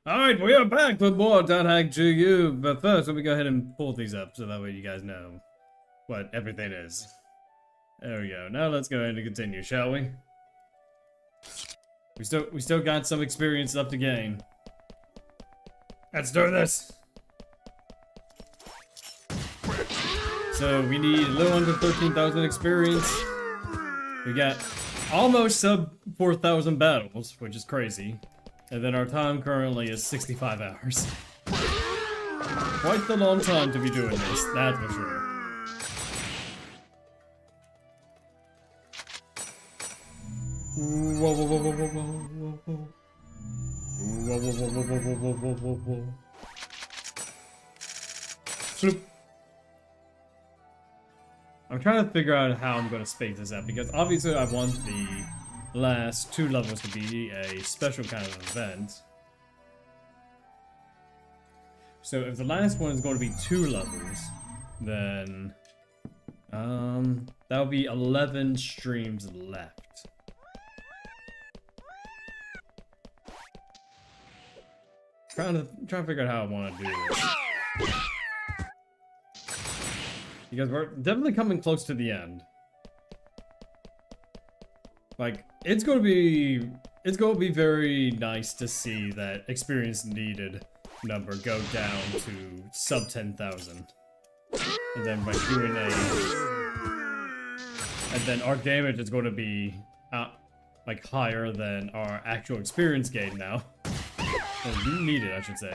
Alright, we are back with more .hack GU, but first let me go ahead and pull these up so that way you guys know what everything is. There we go. Now let's go ahead and continue, shall we? We still got some experience left to gain. Let's do this! So we need a little under 13,000 experience. We got almost sub 4,000 battles, which is crazy. And then our time currently is 65 hours. Quite the long time to be doing this, that's for sure. Whoa, whoa, whoa, whoa, whoa, whoa, whoa. Whoa, whoa, whoa, whoa, whoa, whoa, whoa, whoa, whoa. Sloop. I'm trying to figure out how I'm going to space this out, because obviously I want the last 2 levels to be a special kind of event. So if the last one is going to be 2 levels, then that'll be 11 streams left. Trying to figure out how I want to do this. Because we're definitely coming close to the end. Like, it's gonna be very nice to see that experience needed number go down to sub 10,000. And then by doing and then our damage is going to be like higher than our actual experience gain now. Or need it, I should say.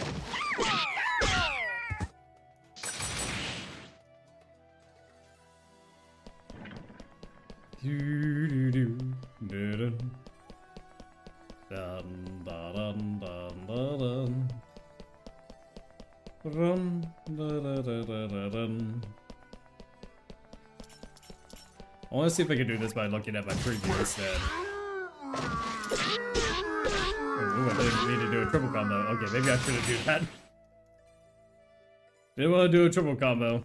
I want to see if I can do this by looking at my preview instead. Ooh, I didn't need to do a triple combo. Okay, maybe I shouldn't do that. Didn't want to do a triple combo.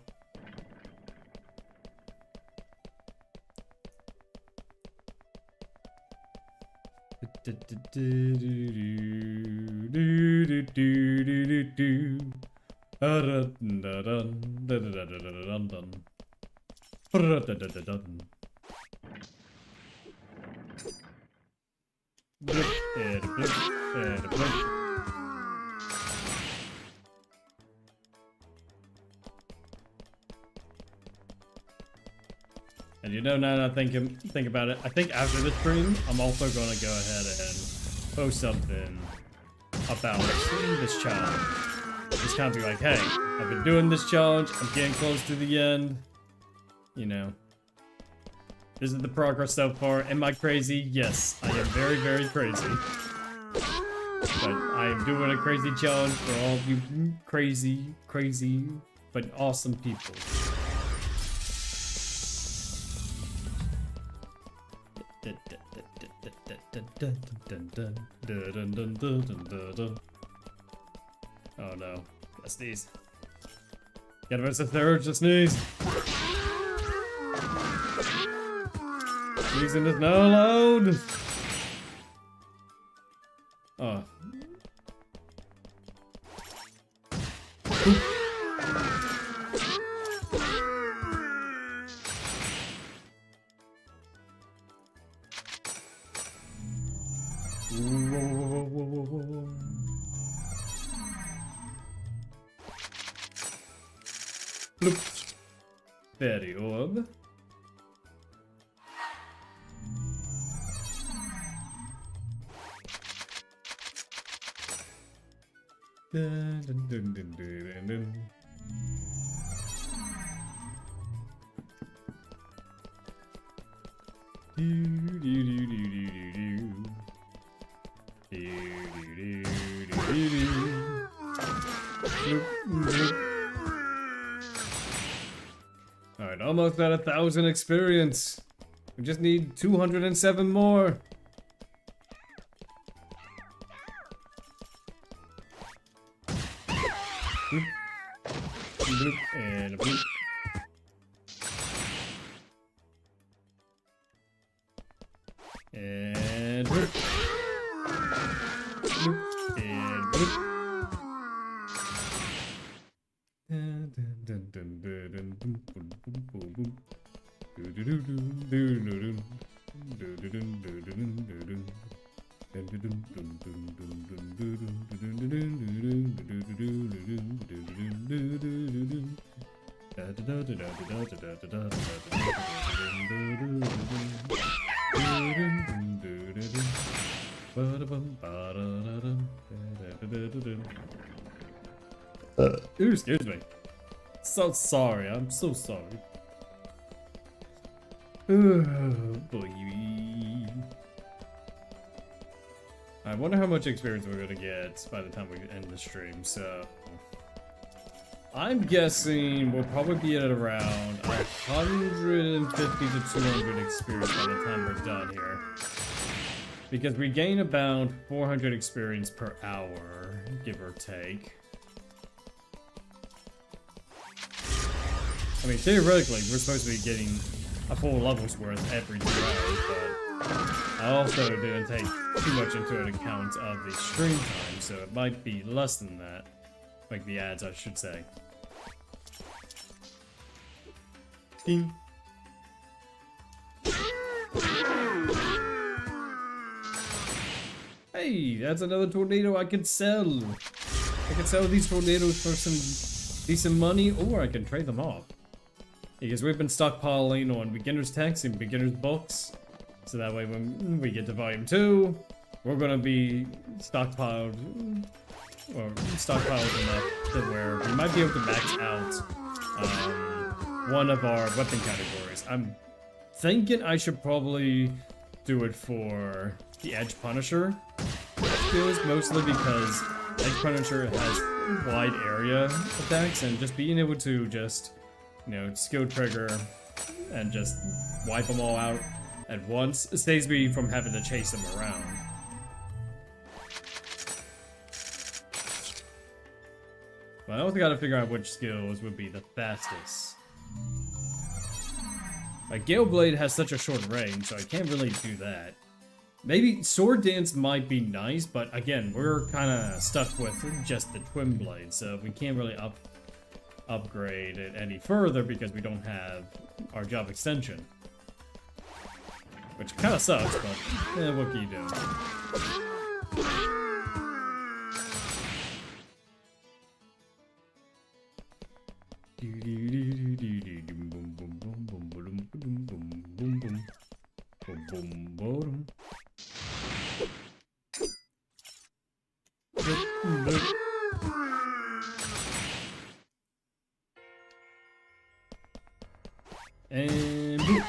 And you know, now that I think about it, I think after this stream, I'm also gonna go ahead and post something about this challenge. Just kind of be like, hey, I've been doing this challenge, I'm getting close to the end. You know, this is the progress so far. Am I crazy? Yes, I am very, very crazy. But I am doing a crazy challenge for all of you crazy, but awesome people. Oh no, I sneeze. Gotta miss the urge to sneeze. Sneezing is not allowed. Oh. Bloop. Fairy orb. Dun, dun, dun, dun, dun, dun. Alright, almost at 1,000 experience. We just need 207 more. Bloop. Bloop and a bloop. And bloop. Bloop and bloop. Ooh, excuse me. So sorry, I'm so sorry. Boy. I wonder how much experience we're gonna get by the time we end the stream, so... I'm guessing we'll probably be at around 150 to 200 experience by the time we're done here. Because we gain about 400 experience per hour, give or take. I mean, theoretically, we're supposed to be getting a full level's worth every 2 hours, but I also didn't take too much into account of the stream time, so it might be less than that. Like the ads, I should say. Ding. Hey, that's another tornado I can sell. I can sell these tornadoes for some decent money, or I can trade them off. Because we've been stockpiling on beginner's text and beginner's books. So that way when we get to volume 2, we're gonna be stockpiled enough to where we might be able to max out one of our weapon categories. I'm thinking I should probably do it for the Edge Punisher skills, mostly because Edge Punisher has wide area attacks, and just being able to just, you know, skill trigger and just wipe them all out at once saves me from having to chase them around. But I also gotta figure out which skills would be the fastest. Like, Gale Blade has such a short range, so I can't really do that. Maybe Sword Dance might be nice, but again, we're kind of stuck with just the Twin Blade, so we can't really upgrade it any further because we don't have our job extension. Which kind of sucks, but what can you do? And boop.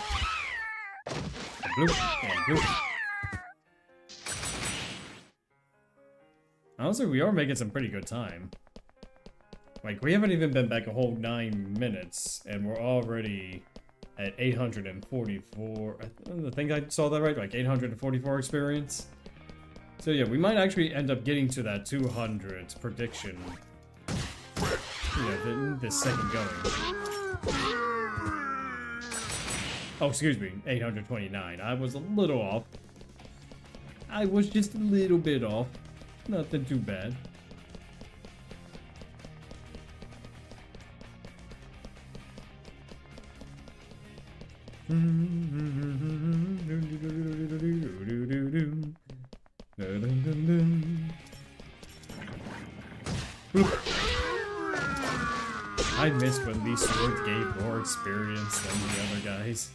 Bloop, and bloop. Honestly, we are making some pretty good time. Like, we haven't even been back a whole 9 minutes, and we're already at 844. I think I saw that right, like 844 experience. So yeah, we might actually end up getting to that 200 prediction. You know, this second going. Oh, excuse me, 829. I was a little off. I was just a little bit off. Nothing too bad. I missed when these swords gave more experience than the other guys.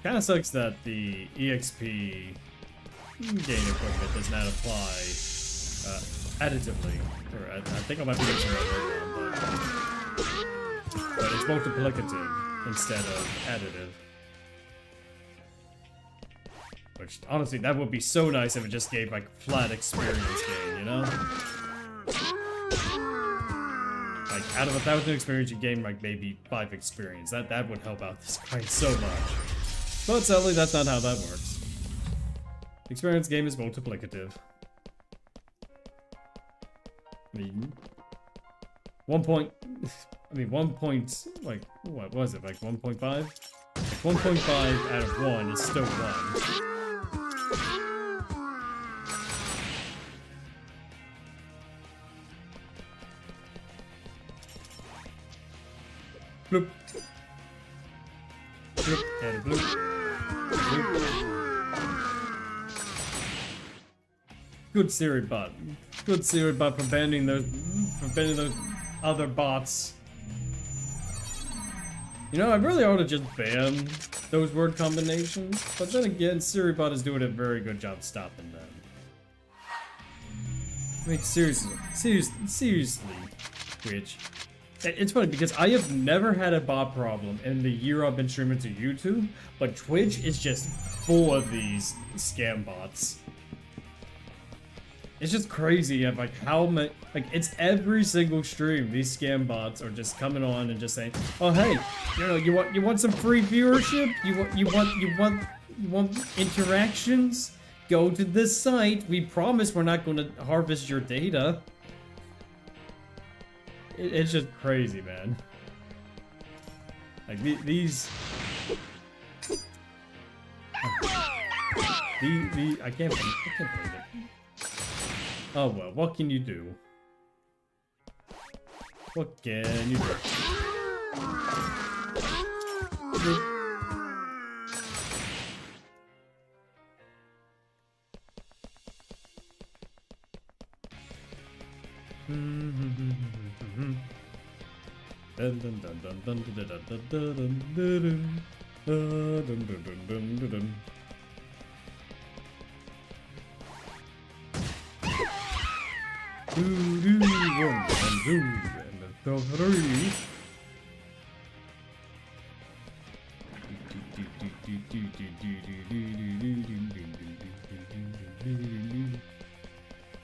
Kinda sucks that the EXP gain equipment does not apply additively. Or I think I might be using that wrong, but it's multiplicative instead of additive. Which, honestly, that would be so nice if it just gave, like, flat experience gain, you know? Like, out of 1,000 experience, you gain, like, maybe 5 experience. That would help out this grind so much. But sadly, that's not how that works. Experience game is multiplicative. I mean, 1 point, like, what was it, like 1.5? Like 1.5 out of 1 is still 1. Bloop. Bloop and bloop. Bloop. Good Siri bot. Good Siri bot for banning those other bots. You know, I really ought to just ban those word combinations, but then again, Siri bot is doing a very good job stopping them. I mean, seriously, Twitch. It's funny because I have never had a bot problem in the year I've been streaming to YouTube, but Twitch is just full of these scam bots. It's just crazy of like how much, like it's every single stream these scam bots are just coming on and just saying, oh hey, you know, you want some free viewership? You want interactions? Go to this site. We promise we're not going to harvest your data. It's just crazy, man. Like these I can't believe it. Oh well, what can you do? What can you do?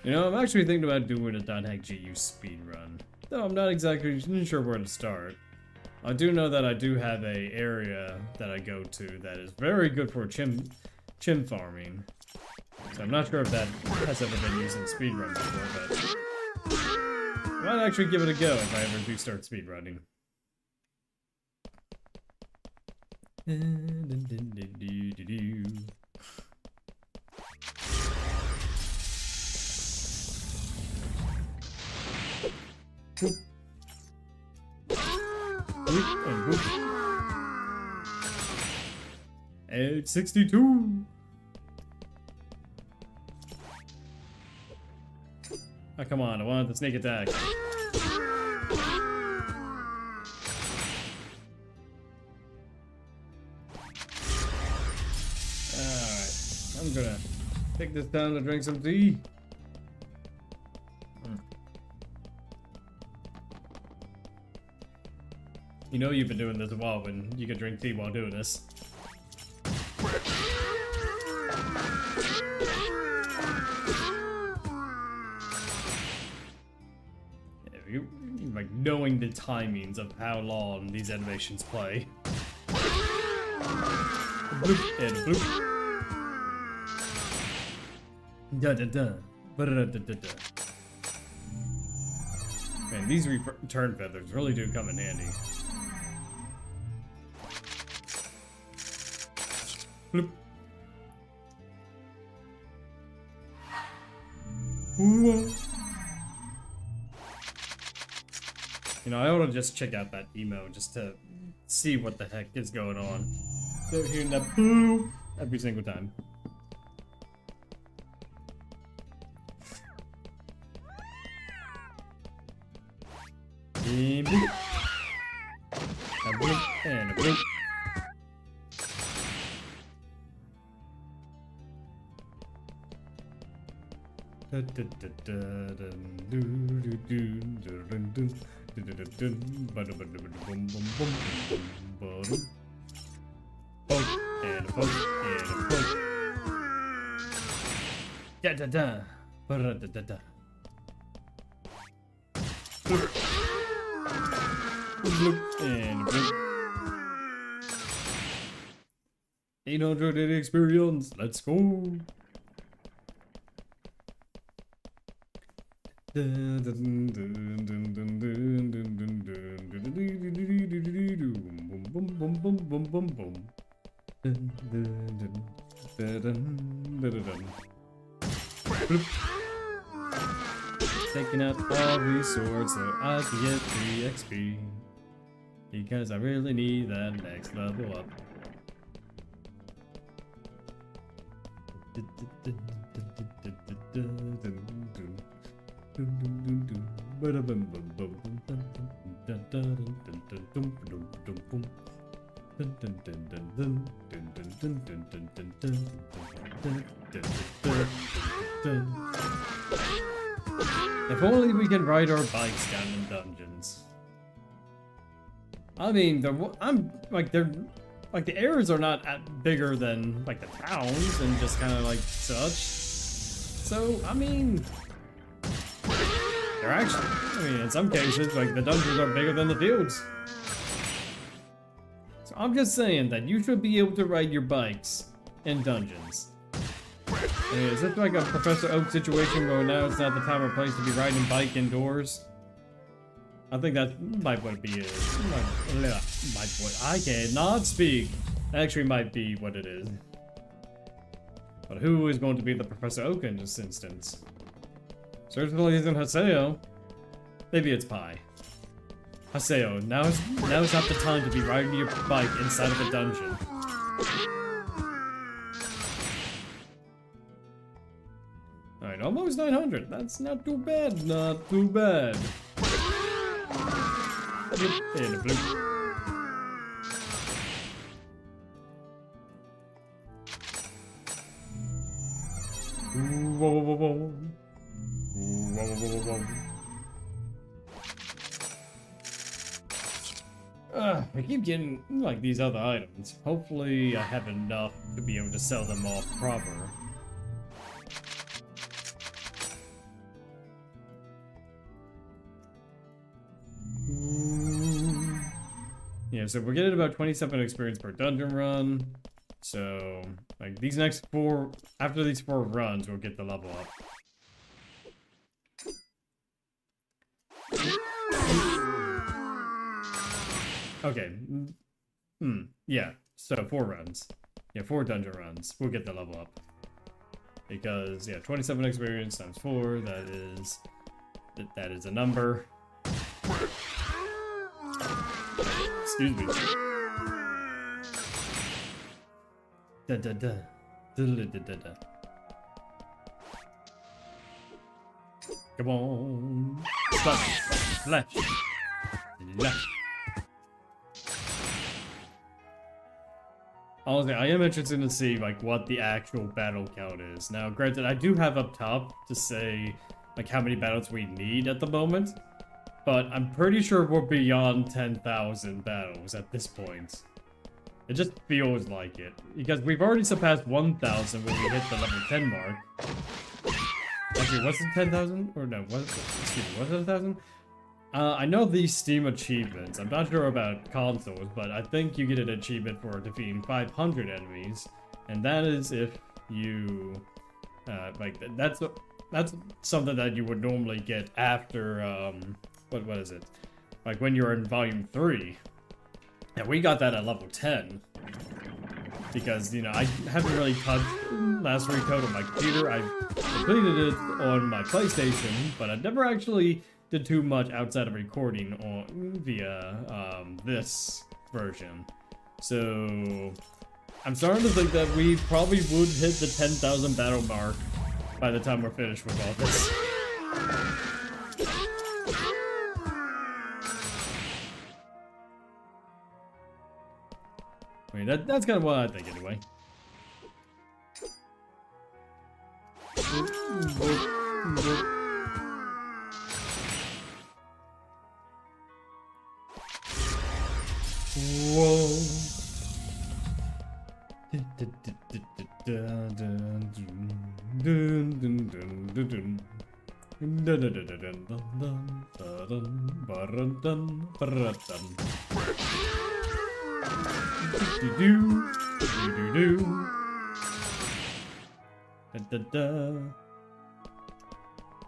You know, I'm actually thinking about doing a .hack.gu speedrun, though I'm not exactly sure where to start. I do know that I do have a area that I go to that is very good for chim farming. So I'm not sure if that has ever been used in speedruns before, but I might actually give it a go if I ever do start speedrunning. Age 62. Oh, come on, I want the sneak attack. Alright, I'm gonna take this down to drink some tea. You know you've been doing this a while when you can drink tea while doing this. You like knowing the timings of how long these animations play. Bloop and bloop. Da da da. Ba da da da da. Man, these return feathers really do come in handy. Bloop. Whoa. You know, I ought to just check out that emo just to see what the heck is going on. They're hearing that bloop every single time. And bloop. A bloop and a bloop. Da da da. Da da da da. And 800 experience. Let's go. Taking out all resources so I can get 3 XP. Because I really need that next level up. If only we can ride our bikes down in dungeons. I mean, the areas are not bigger than like the towns and just kind of like such. So I mean, they're actually. I mean, in some cases, like the dungeons are bigger than the fields. So I'm just saying that you should be able to ride your bikes in dungeons. I mean, is it like a Professor Oak situation where now it's not the time or place to be riding a bike indoors? I think that might what it be. I cannot speak. Actually, might be what it is. But who is going to be the Professor Oak in this instance? Certainly isn't Haseo. Maybe it's Pi. Haseo, now is not the time to be riding your bike inside of a dungeon. Alright, almost 900. That's not too bad. Not too bad. And a blue. Whoa, whoa, whoa, whoa. Whoa, whoa, whoa, whoa. I keep getting like these other items. Hopefully I have enough to be able to sell them off proper. Yeah, so we're getting about 27 experience per dungeon run. So, like, these next 4, after these 4 runs, we'll get the level up. Okay. Yeah, so 4 runs. Yeah, 4 dungeon runs. We'll get the level up. Because, yeah, 27 experience times 4, that is a number. Excuse me. Da da da. Da da da da da. Come on. Flash. Honestly, I am interested to see like what the actual battle count is. Now, granted, I do have up top to say like how many battles we need at the moment. But I'm pretty sure we're beyond 10,000 battles at this point. It just feels like it. Because we've already surpassed 1,000 when we hit the level 10 mark. Actually, was it 10,000? Or no, excuse me, was it 1,000? I know these Steam achievements. I'm not sure about consoles, but I think you get an achievement for defeating 500 enemies. And that is if you... that's something that you would normally get after, what is it? Like when you're in volume 3. And we got that at level 10. Because, you know, I haven't really touched Last Recode on my computer. I've completed it on my PlayStation, but I never actually did too much outside of recording via this version. So I'm starting to think that we probably would hit the 10,000 battle mark by the time we're finished with all this. I mean, that's kind of what I think, anyway. Whoa.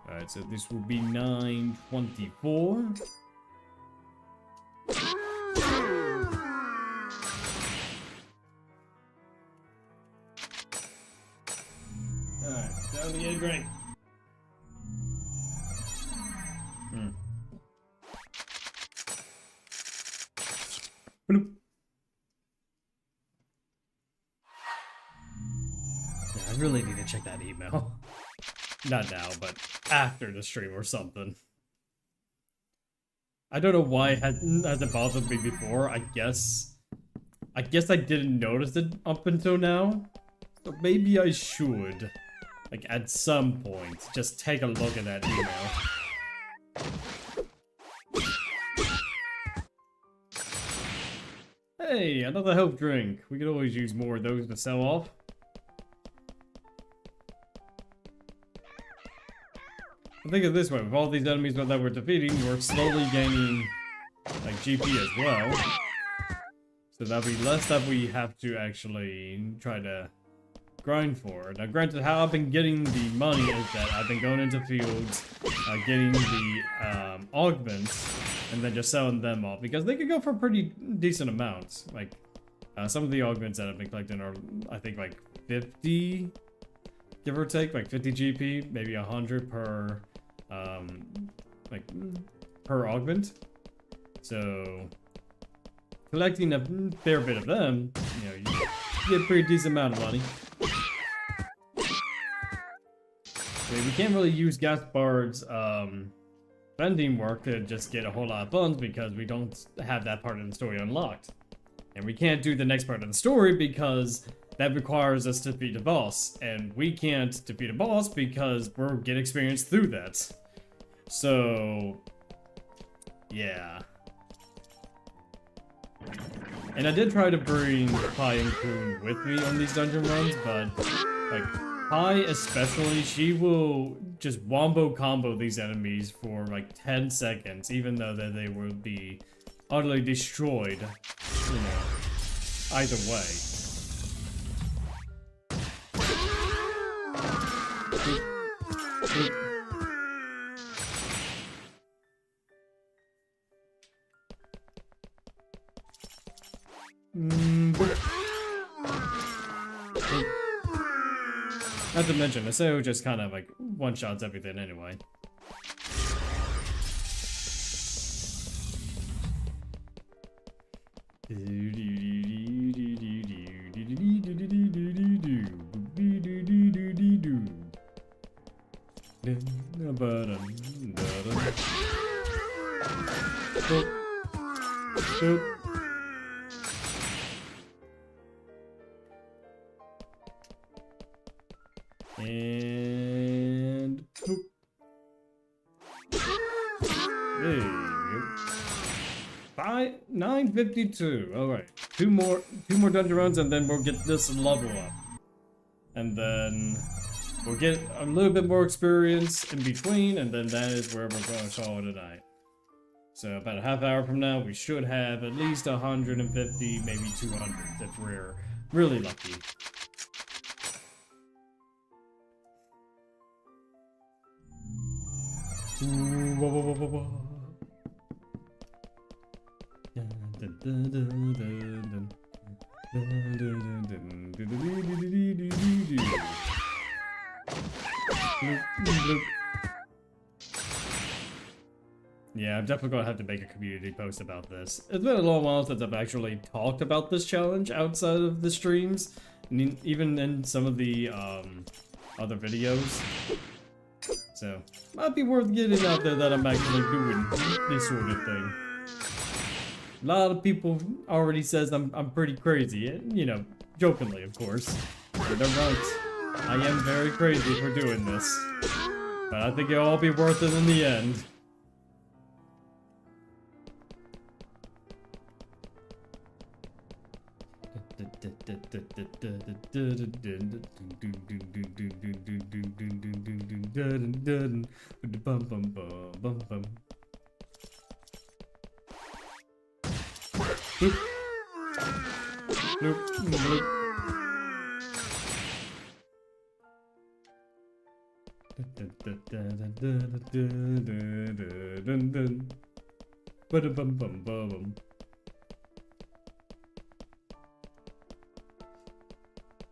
Alright, so this will be 924. Alright, down the egg rank. Bloop. Yeah, I really need to check that email. Not now, but after the stream or something. I don't know why it hasn't bothered me before. I guess I didn't notice it up until now. So maybe I should, like, at some point, just take a look at that email. Hey, another health drink. We could always use more of those to sell off. Think of it this way, with all these enemies that we're defeating, we're slowly gaining, like, GP as well. So that'll be less that we have to actually try to grind for. Now granted, how I've been getting the money is that I've been going into fields, getting the augments, and then just selling them off, because they could go for pretty decent amounts. Like, some of the augments that I've been collecting are, I think, like 50, give or take, like 50 GP, maybe 100 per, like, per augment. So, collecting a fair bit of them, you know, you get a pretty decent amount of money. So we can't really use Gaspard's vending work to just get a whole lot of funds because we don't have that part of the story unlocked. And we can't do the next part of the story because that requires us to defeat a boss. And we can't defeat a boss because we'll get experience through that. So, yeah. And I did try to bring Pi and Kun with me on these dungeon runs, but, like, Pi especially, she will just wombo combo these enemies for like 10 seconds, even though that they will be utterly destroyed, you know, either way. Not to mention, Haseo just kind of like one-shots everything anyway. And poop. There you go. 952. All right, two more dungeon runs, and then we'll get this level up, and then we'll get a little bit more experience in between, and then that is where we're going to call it a night. So about a half hour from now, we should have at least 150, maybe 200 if we're really lucky. Yeah, I'm definitely gonna have to make a community post about this. It's been a long while since I've actually talked about this challenge outside of the streams, and even in some of the other videos. So, might be worth getting out there that I'm actually doing this sort of thing. A lot of people already says I'm pretty crazy, and, you know, jokingly, of course. But they're right. I am very crazy for doing this. But I think it'll all be worth it in the end.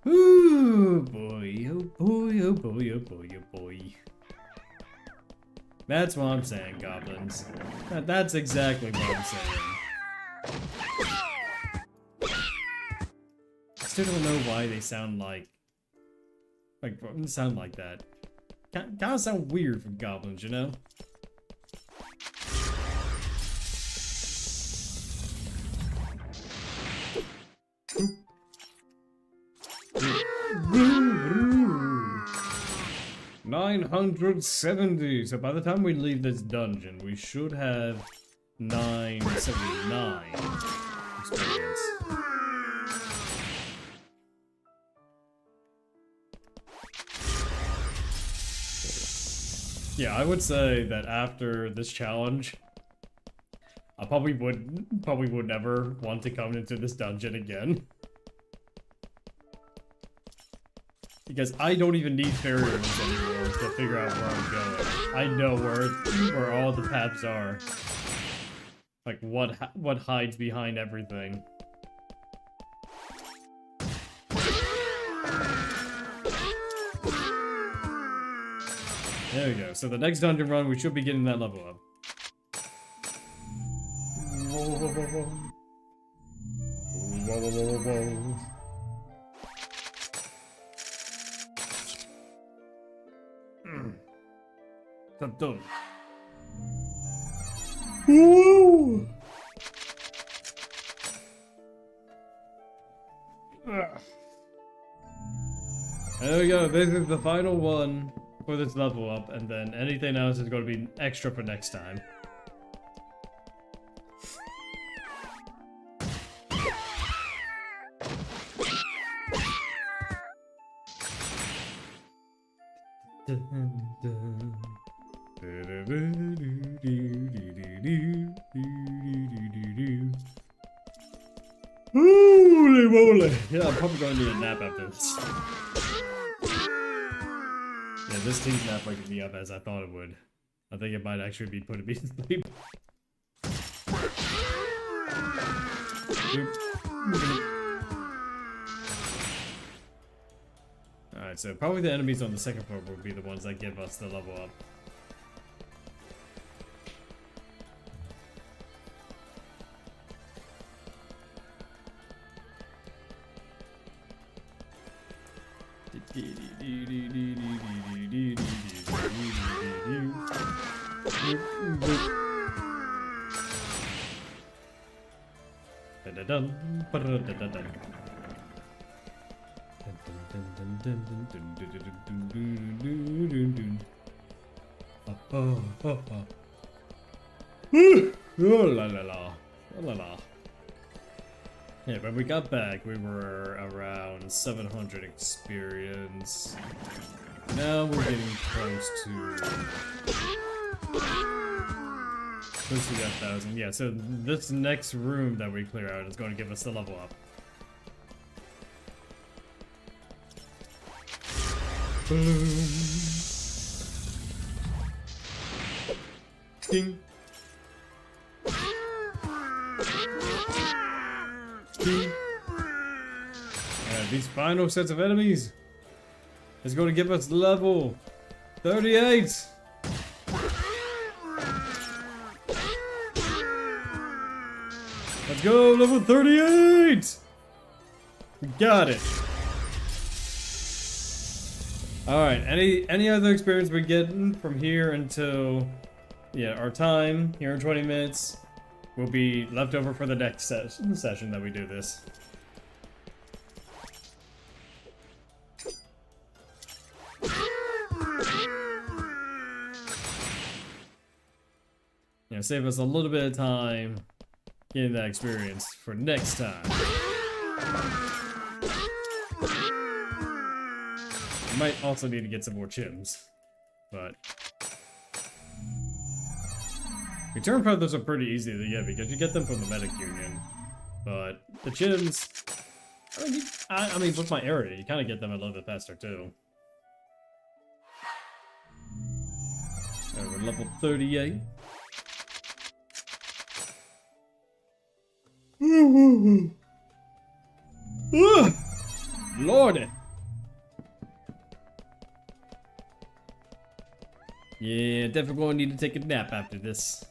Ooh, boy, oh boy, oh boy, oh boy, oh boy. That's what I'm saying, goblins. That's exactly what I'm saying. I still don't know why they sound like Like, bro, it doesn't sound like that. Kinda sound weird from goblins, you know? $970. So by the time we leave this dungeon, we should have 979 experience. Yeah, I would say that after this challenge, I probably would never want to come into this dungeon again. Because I don't even need fairy rooms anymore to figure out where I'm going. I know where all the paths are. Like what hides behind everything. There we go. So the next dungeon run, we should be getting that level up. Whoa, whoa, whoa, whoa. Whoa, whoa, whoa, whoa. Done. Woo! There we go. This is the final one for this level up, and then anything else is going to be extra for next time. Holy moly! Yeah, I'm probably going to need a nap after this. Yeah, this team's not waking me up as I thought it would. I think it might actually be putting me to sleep. Alright, so probably the enemies on the second floor will be the ones that give us the level up. Oh la la la. Oh la la. Yeah, when we got back, we were around 700 experience. Now we're getting close to that 1,000. Yeah, so this next room that we clear out is going to give us the level up. Boom. Ding. These final sets of enemies is going to give us level 38. Let's go, level 38. We got it. All right. Any other experience we get from here until our time here in 20 minutes will be left over for the next session that we do this. Save us a little bit of time getting that experience for next time. Might also need to get some more chims, but return feathers are pretty easy to get because you get them from the medic union. But the chims, I mean, with my area, you kind of get them a little bit faster too. We're level 38. Lordy. Yeah, definitely gonna need to take a nap after this.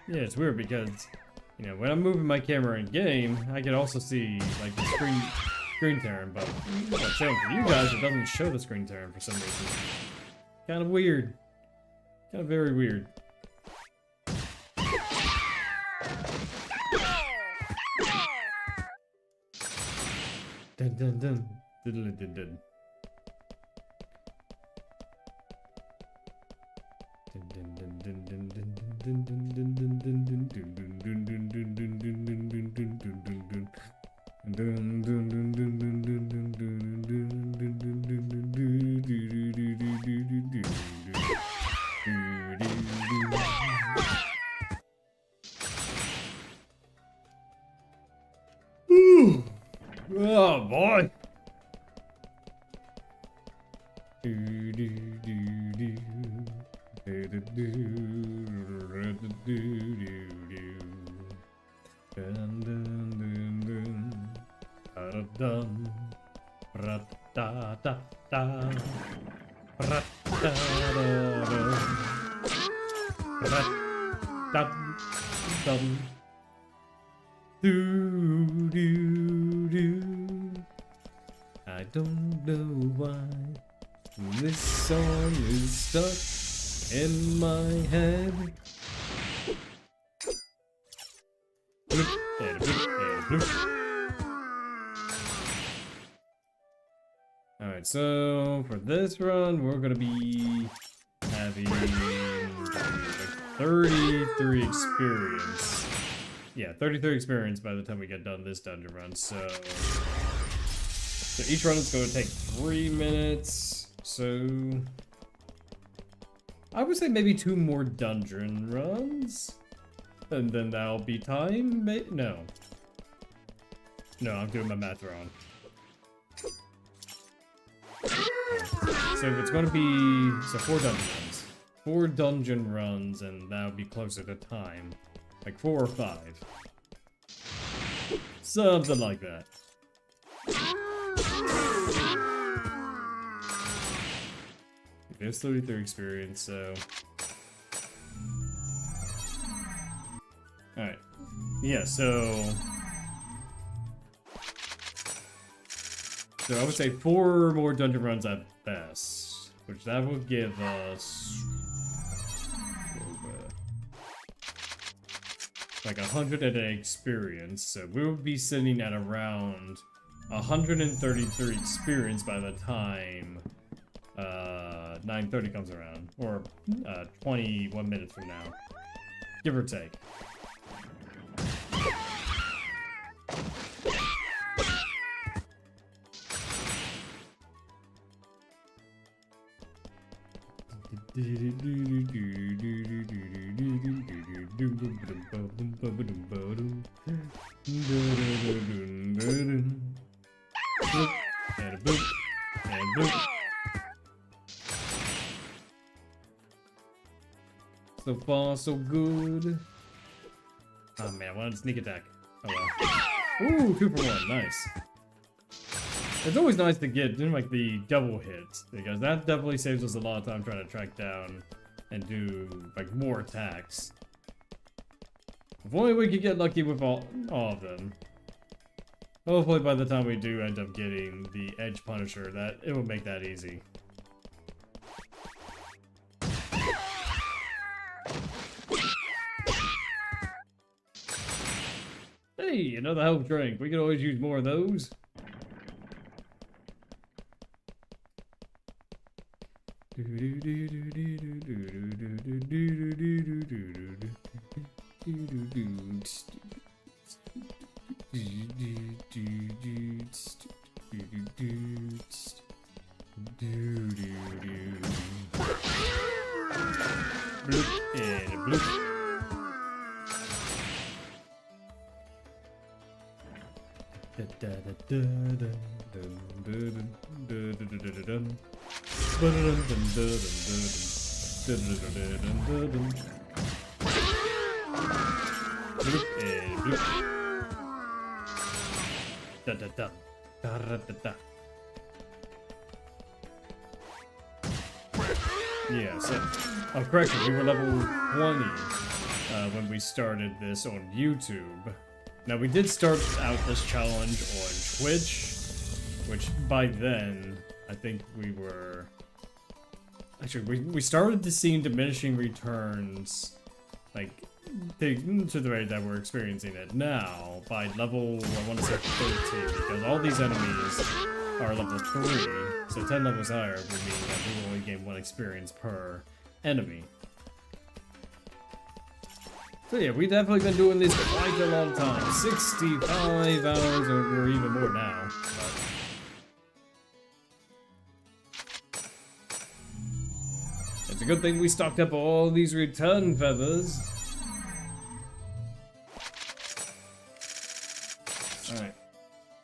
Yeah, it's weird because, you know, when I'm moving my camera in game, I can also see like the screen tearing, but for you guys, it doesn't show the screen tearing for some reason. Kind of weird. Kind of very weird. Dun dun dun. Diddle dun dun. Oh boy. I don't know why this song is stuck in my head. Alright, so for this run, we're gonna be having 33 experience. Yeah, 33 experience by the time we get done this dungeon run, so each run is going to take 3 minutes, so I would say maybe 2 more dungeon runs, and then that'll be time. No, I'm doing my math wrong. So it's going to be 4 dungeon runs, and that'll be closer to time, like 4 or 5, something like that. There's 33 experience, so alright. Yeah, so I would say 4 more dungeon runs at best, which that will give us like 100 experience, so we will be sitting at around 133 experience by the time 9:30 comes around, or 21 minutes from now, give or take. And a boop, and boop. So far, so good. Oh man, I wanted to sneak attack. Oh well. Ooh, 2 for 1, nice. It's always nice to get like the double hits, because that definitely saves us a lot of time trying to track down and do like more attacks. If only we could get lucky with all of them. Hopefully by the time we do end up getting the Edge Punisher, that it will make that easy. Hey, another health drink. We could always use more of those. Bloop and a bloop. Yeah, so, oh, correction, we were level 20 when we started this on YouTube. Now, we did start out this challenge on Twitch, which by then, I think we were... Actually, we started to see diminishing returns, like, to the rate that we're experiencing it now, by level, I want to say 13, because all these enemies are level 3, so 10 levels higher would mean that we will only gain 1 experience per enemy. So yeah, we've definitely been doing this for quite a long time. 65 hours or even more now. But it's a good thing we stocked up all these return feathers. Alright.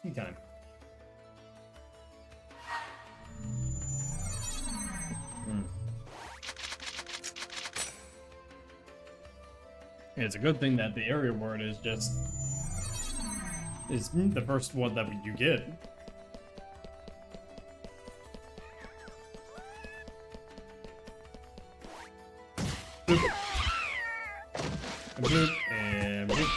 Tea time. It's a good thing that the area word is the first one that you get. Boop. And boop, and boop.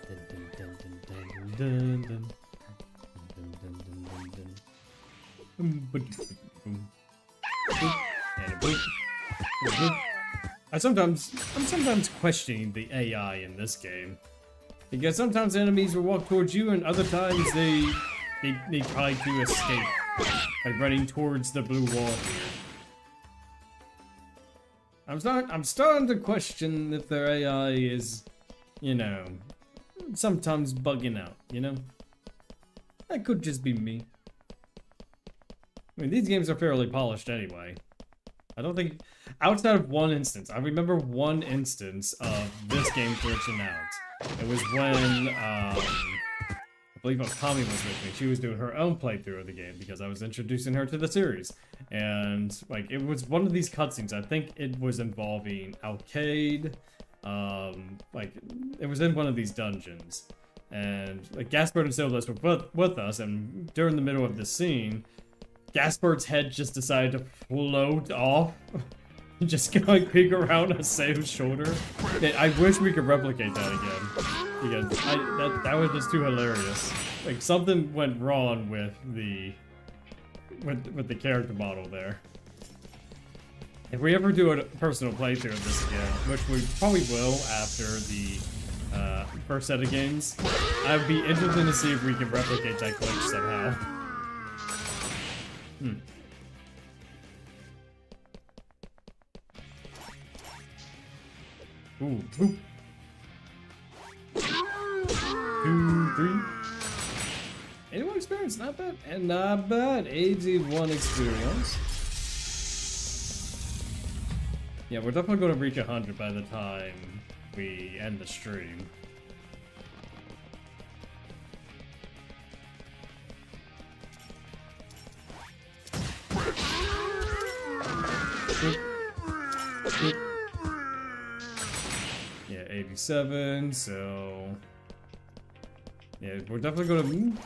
Dun, dun, dun, dun, dun, dun. I'm sometimes questioning the AI in this game, because sometimes enemies will walk towards you, and other times they try to escape by running towards the blue wall here. I'm starting to question if their AI is, you know, sometimes bugging out. You know, that could just be me. I mean, these games are fairly polished anyway. I don't think... Outside of one instance. I remember one instance of this game glitching out. It was when, I believe Okami was with me. She was doing her own playthrough of the game because I was introducing her to the series. And, like, it was one of these cutscenes. I think it was involving Arcade. Like, it was in one of these dungeons. And, like, Gaspard and Silas were with us, and during the middle of this scene... Gaspard's head just decided to float off. Just going peek around Haseo's shoulder. I wish we could replicate that again. Because that was just too hilarious. Like, something went wrong with the character model there. If we ever do a personal playthrough of this again, which we probably will after the first set of games, I would be interested to see if we can replicate that glitch somehow. Ooh, boop. 2, 3. 81 experience, not bad. And not bad. 81 experience. Yeah, we're definitely going to reach 100 by the time we end the stream. Yeah, 87, so... Yeah, we're definitely going to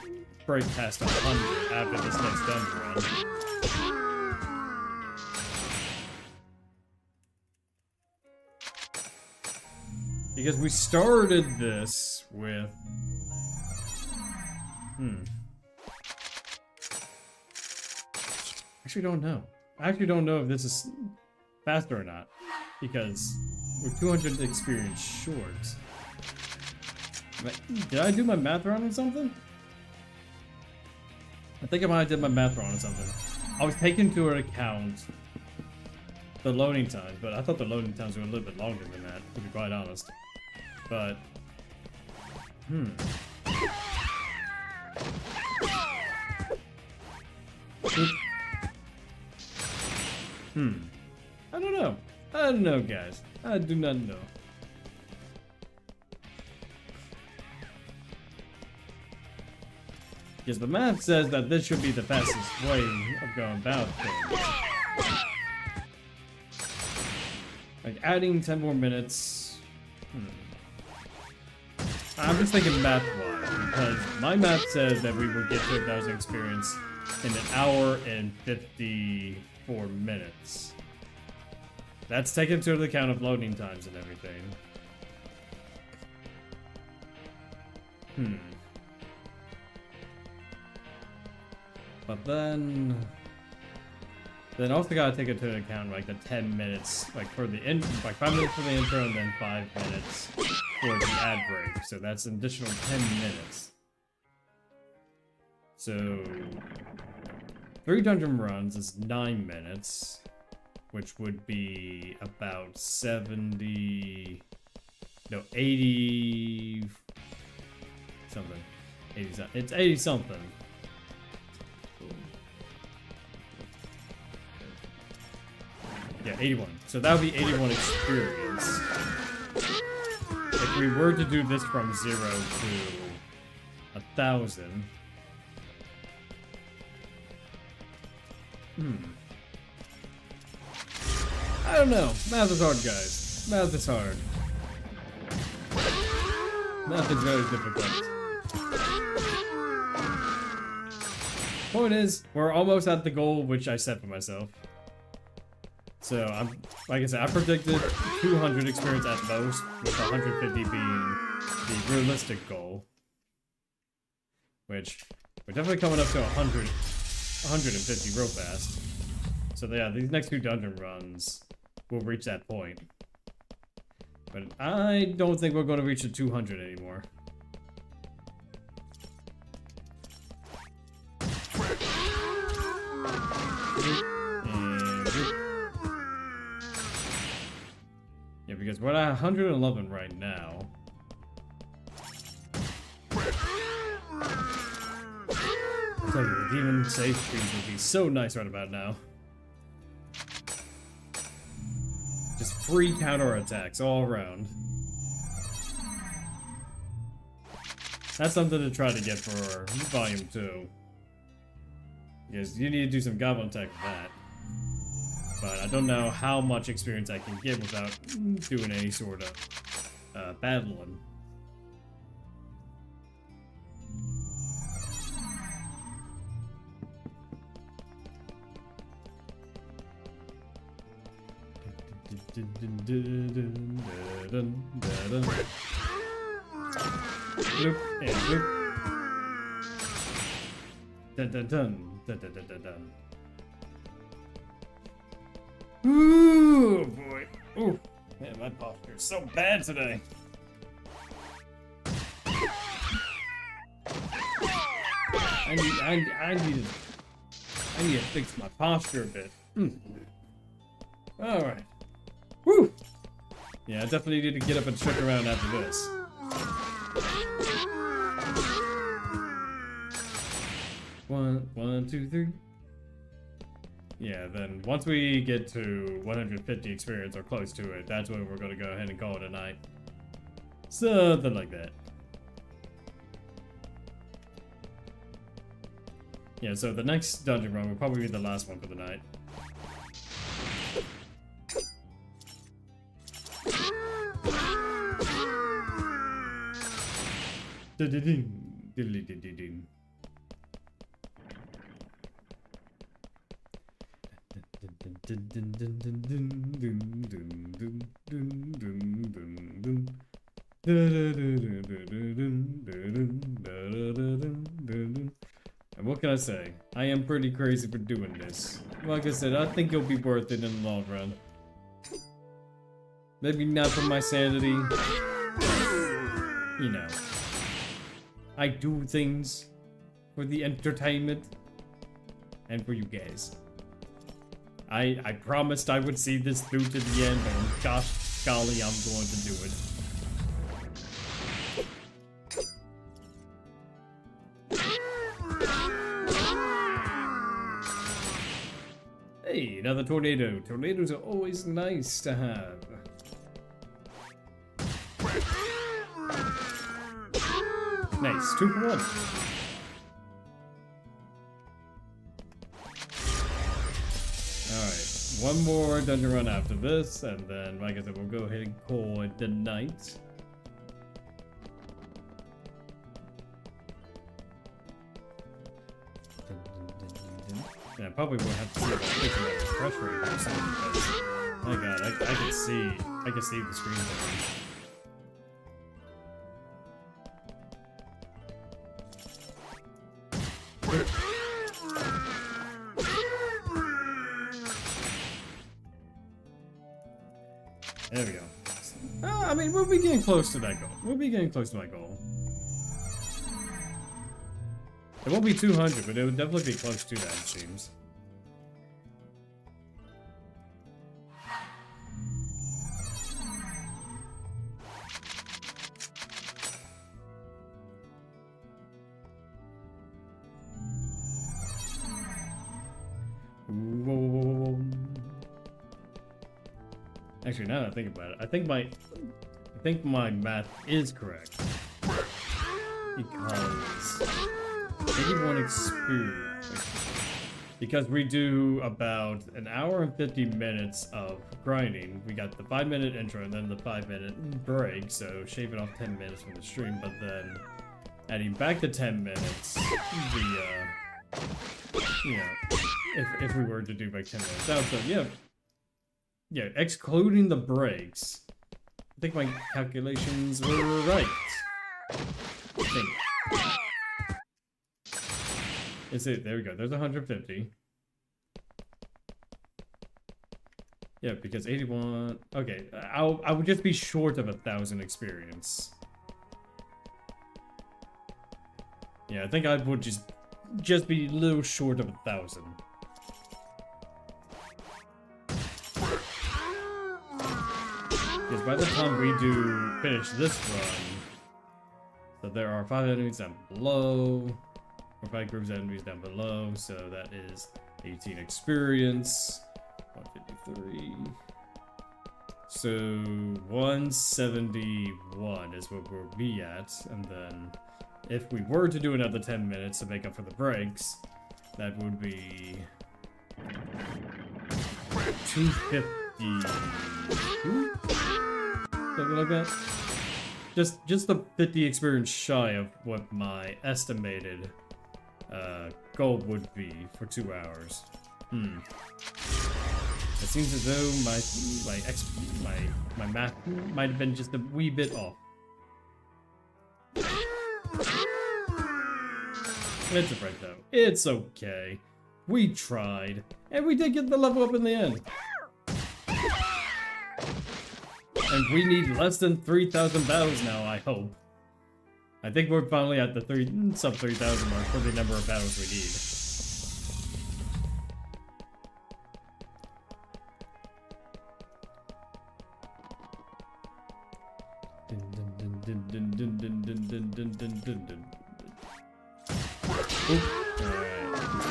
break past 100 after this next dungeon run. Because we started this with... Actually don't know. I actually don't know if this is faster or not, because we're 200 experience short. Did I do my math wrong on something? I think I might have did my math wrong on something. I was taking into account the loading times, but I thought the loading times were a little bit longer than that, to be quite honest. But, I don't know. I don't know, guys. I do not know. Because the math says that this should be the fastest way of going about things. Like, adding 10 more minutes... I'm just thinking math-wise. because my map says that we will get to 1,000 experience in 1 hour and 54 minutes. That's taken into account of loading times and everything. But then also gotta take into account like the 10 minutes, like for the like 5 minutes for the intro and then 5 minutes for the ad break. So that's an additional 10 minutes. So 3 dungeon runs is 9 minutes, which would be about 80 something. 80 something. It's 80 something. Yeah, 81. So that would be 81 experience. If we were to do this from 0 to 1,000. I don't know. Math is hard, guys. Math is hard. Math is very difficult. Point is, we're almost at the goal which I set for myself. So, like I said, I predicted 200 experience at most, with 150 being the realistic goal. Which, we're definitely coming up to 150 real fast. So yeah, these next 2 dungeon runs will reach that point. But I don't think we're going to reach the 200 anymore. Yeah, because we're at 111 right now. I'll tell you, the demon safe screens would be so nice right about now. Just free counterattacks all around. That's something to try to get for Volume 2. Because you need to do some goblin attack for that. But I don't know how much experience I can get without doing any sort of battling. Bloop and bloop. Dun dun dun dun dun dun dun dun. Ooh boy. Ooh. Man, my posture is so bad today. I need to fix my posture a bit. Alright. Woo! Yeah, I definitely need to get up and check around after this. One, two, three. Yeah, then once we get to 150 experience or close to it, that's when we're gonna go ahead and call it a night. Something like that. Yeah, so the next dungeon run will probably be the last one for the night. And what can I say? I am pretty crazy for doing this. Like I said, I think it'll be worth it in the long run. Maybe not for my sanity. You know. I do things for the entertainment and for you guys. I promised I would see this through to the end, and gosh golly, I'm going to do it. Hey, another tornado. Tornadoes are always nice to have. Nice, 2 for 1. Alright, one more dungeon run after this, and then, like I said, we'll go ahead and call it the night. Yeah, I probably won't have to see about fixing that refresh rate or something because, my god, I can see the screen there. There we go. I mean, we'll be getting close to that goal. We'll be getting close to my goal. It won't be 200, but it would definitely be close to that, it seems. Whoa. Actually, now that I think about it, I think my math is correct. Because 81 experience. Because we do about an hour and 50 minutes of grinding. We got the 5-minute intro and then the 5-minute break, so shaving off 10 minutes from the stream, but then adding back the 10 minutes, if we were to do like 10 minutes out, so yeah, excluding the breaks. I think my calculations were right. I think. There we go, there's 150. Yeah, because 81, okay, I would just be short of 1,000 experience. Yeah, I think I would just be a little short of 1,000. Because by the time we do finish this run, so there are 5 enemies down below, or 5 groups of enemies down below, so that is 18 experience, 153. So 171 is what we'll be at, and then if we were to do another 10 minutes to make up for the breaks, that would be 250. Something like that. Just the 50 experience shy of what my estimated goal would be for 2 hours. It seems as though my math might have been just a wee bit off. It's alright though. It's okay. We tried, and we did get the level up in the end. And we need less than 3,000 battles now, I hope. I think we're finally at the sub 3,000 mark for the number of battles we need.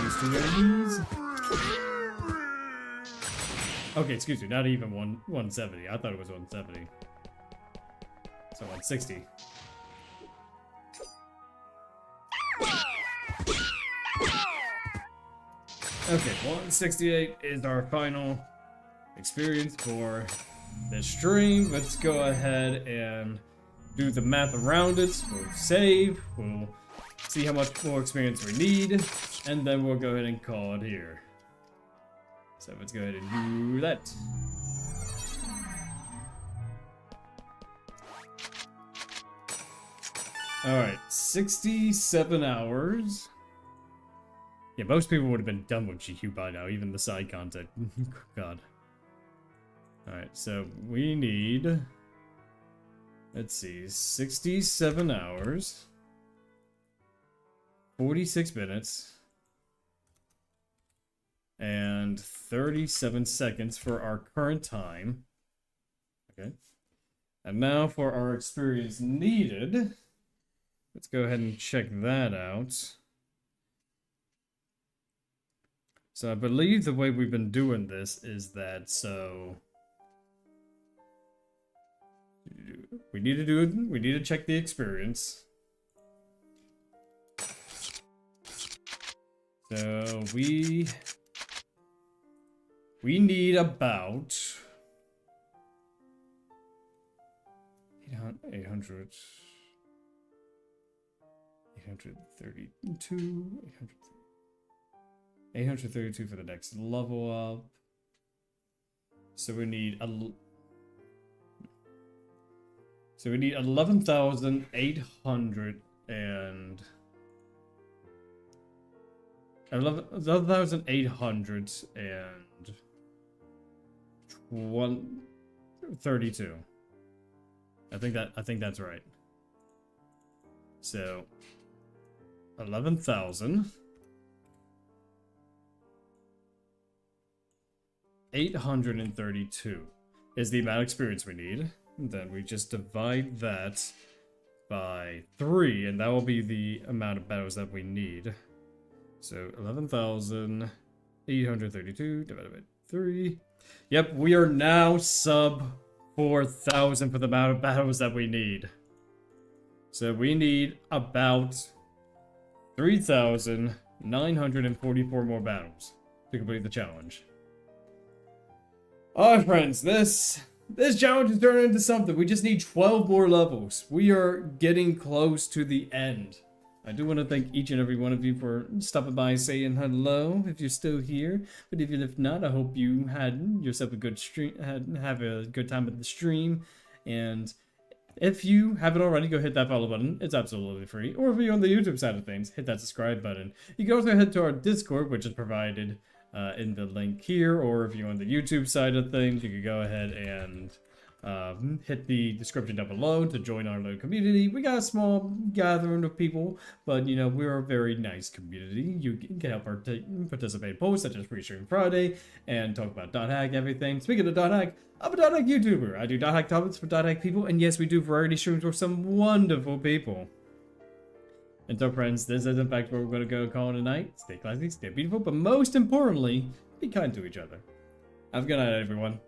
These two enemies. Okay, excuse me, not even 170. I thought it was 170. So 160. Okay, 168 is our final experience for this stream. Let's go ahead and do the math around it. We'll save. We'll see how much more experience we need, and then we'll go ahead and call it here. So let's go ahead and do that. Alright, 67 hours. Yeah, most people would have been done with GQ by now, even the side content. God. Alright, so we need... Let's see, 67 hours. 46 minutes. And 37 seconds for our current time. Okay. And now for our experience needed. Let's go ahead and check that out. So I believe the way we've been doing this is that, so... we need to check the experience. So we need about 800, 832, 832 for the next level up. So we need 11,800 and 11,800 and 132. I think that's right. So 11,832 is the amount of experience we need. Then we just divide that by 3, and that will be the amount of battles that we need. So 11,832 divided by 3. Yep, we are now sub 4,000 for the amount of battles that we need. So we need about 3,944 more battles to complete the challenge. Alright friends, this challenge is turning into something. We just need 12 more levels. We are getting close to the end. I do want to thank each and every one of you for stopping by, saying hello if you're still here. But even if not, I hope you had yourself a good stream, have a good time at the stream. And if you haven't already, go hit that follow button. It's absolutely free. Or if you're on the YouTube side of things, hit that subscribe button. You can also head to our Discord, which is provided in the link here. Or if you're on the YouTube side of things, you can go ahead and hit the description down below to join our little community. We got a small gathering of people, but you know, we're a very nice community. You can help participate in posts such as Free Stream Friday and talk about .hack everything. Speaking of .hack, I'm a .hack YouTuber. I do .hack topics for .hack people, and yes, we do variety streams with some wonderful people. And so friends, this is in fact where we're going to go call it a night. Stay classy, stay beautiful, but most importantly, be kind to each other. Have a good night, everyone.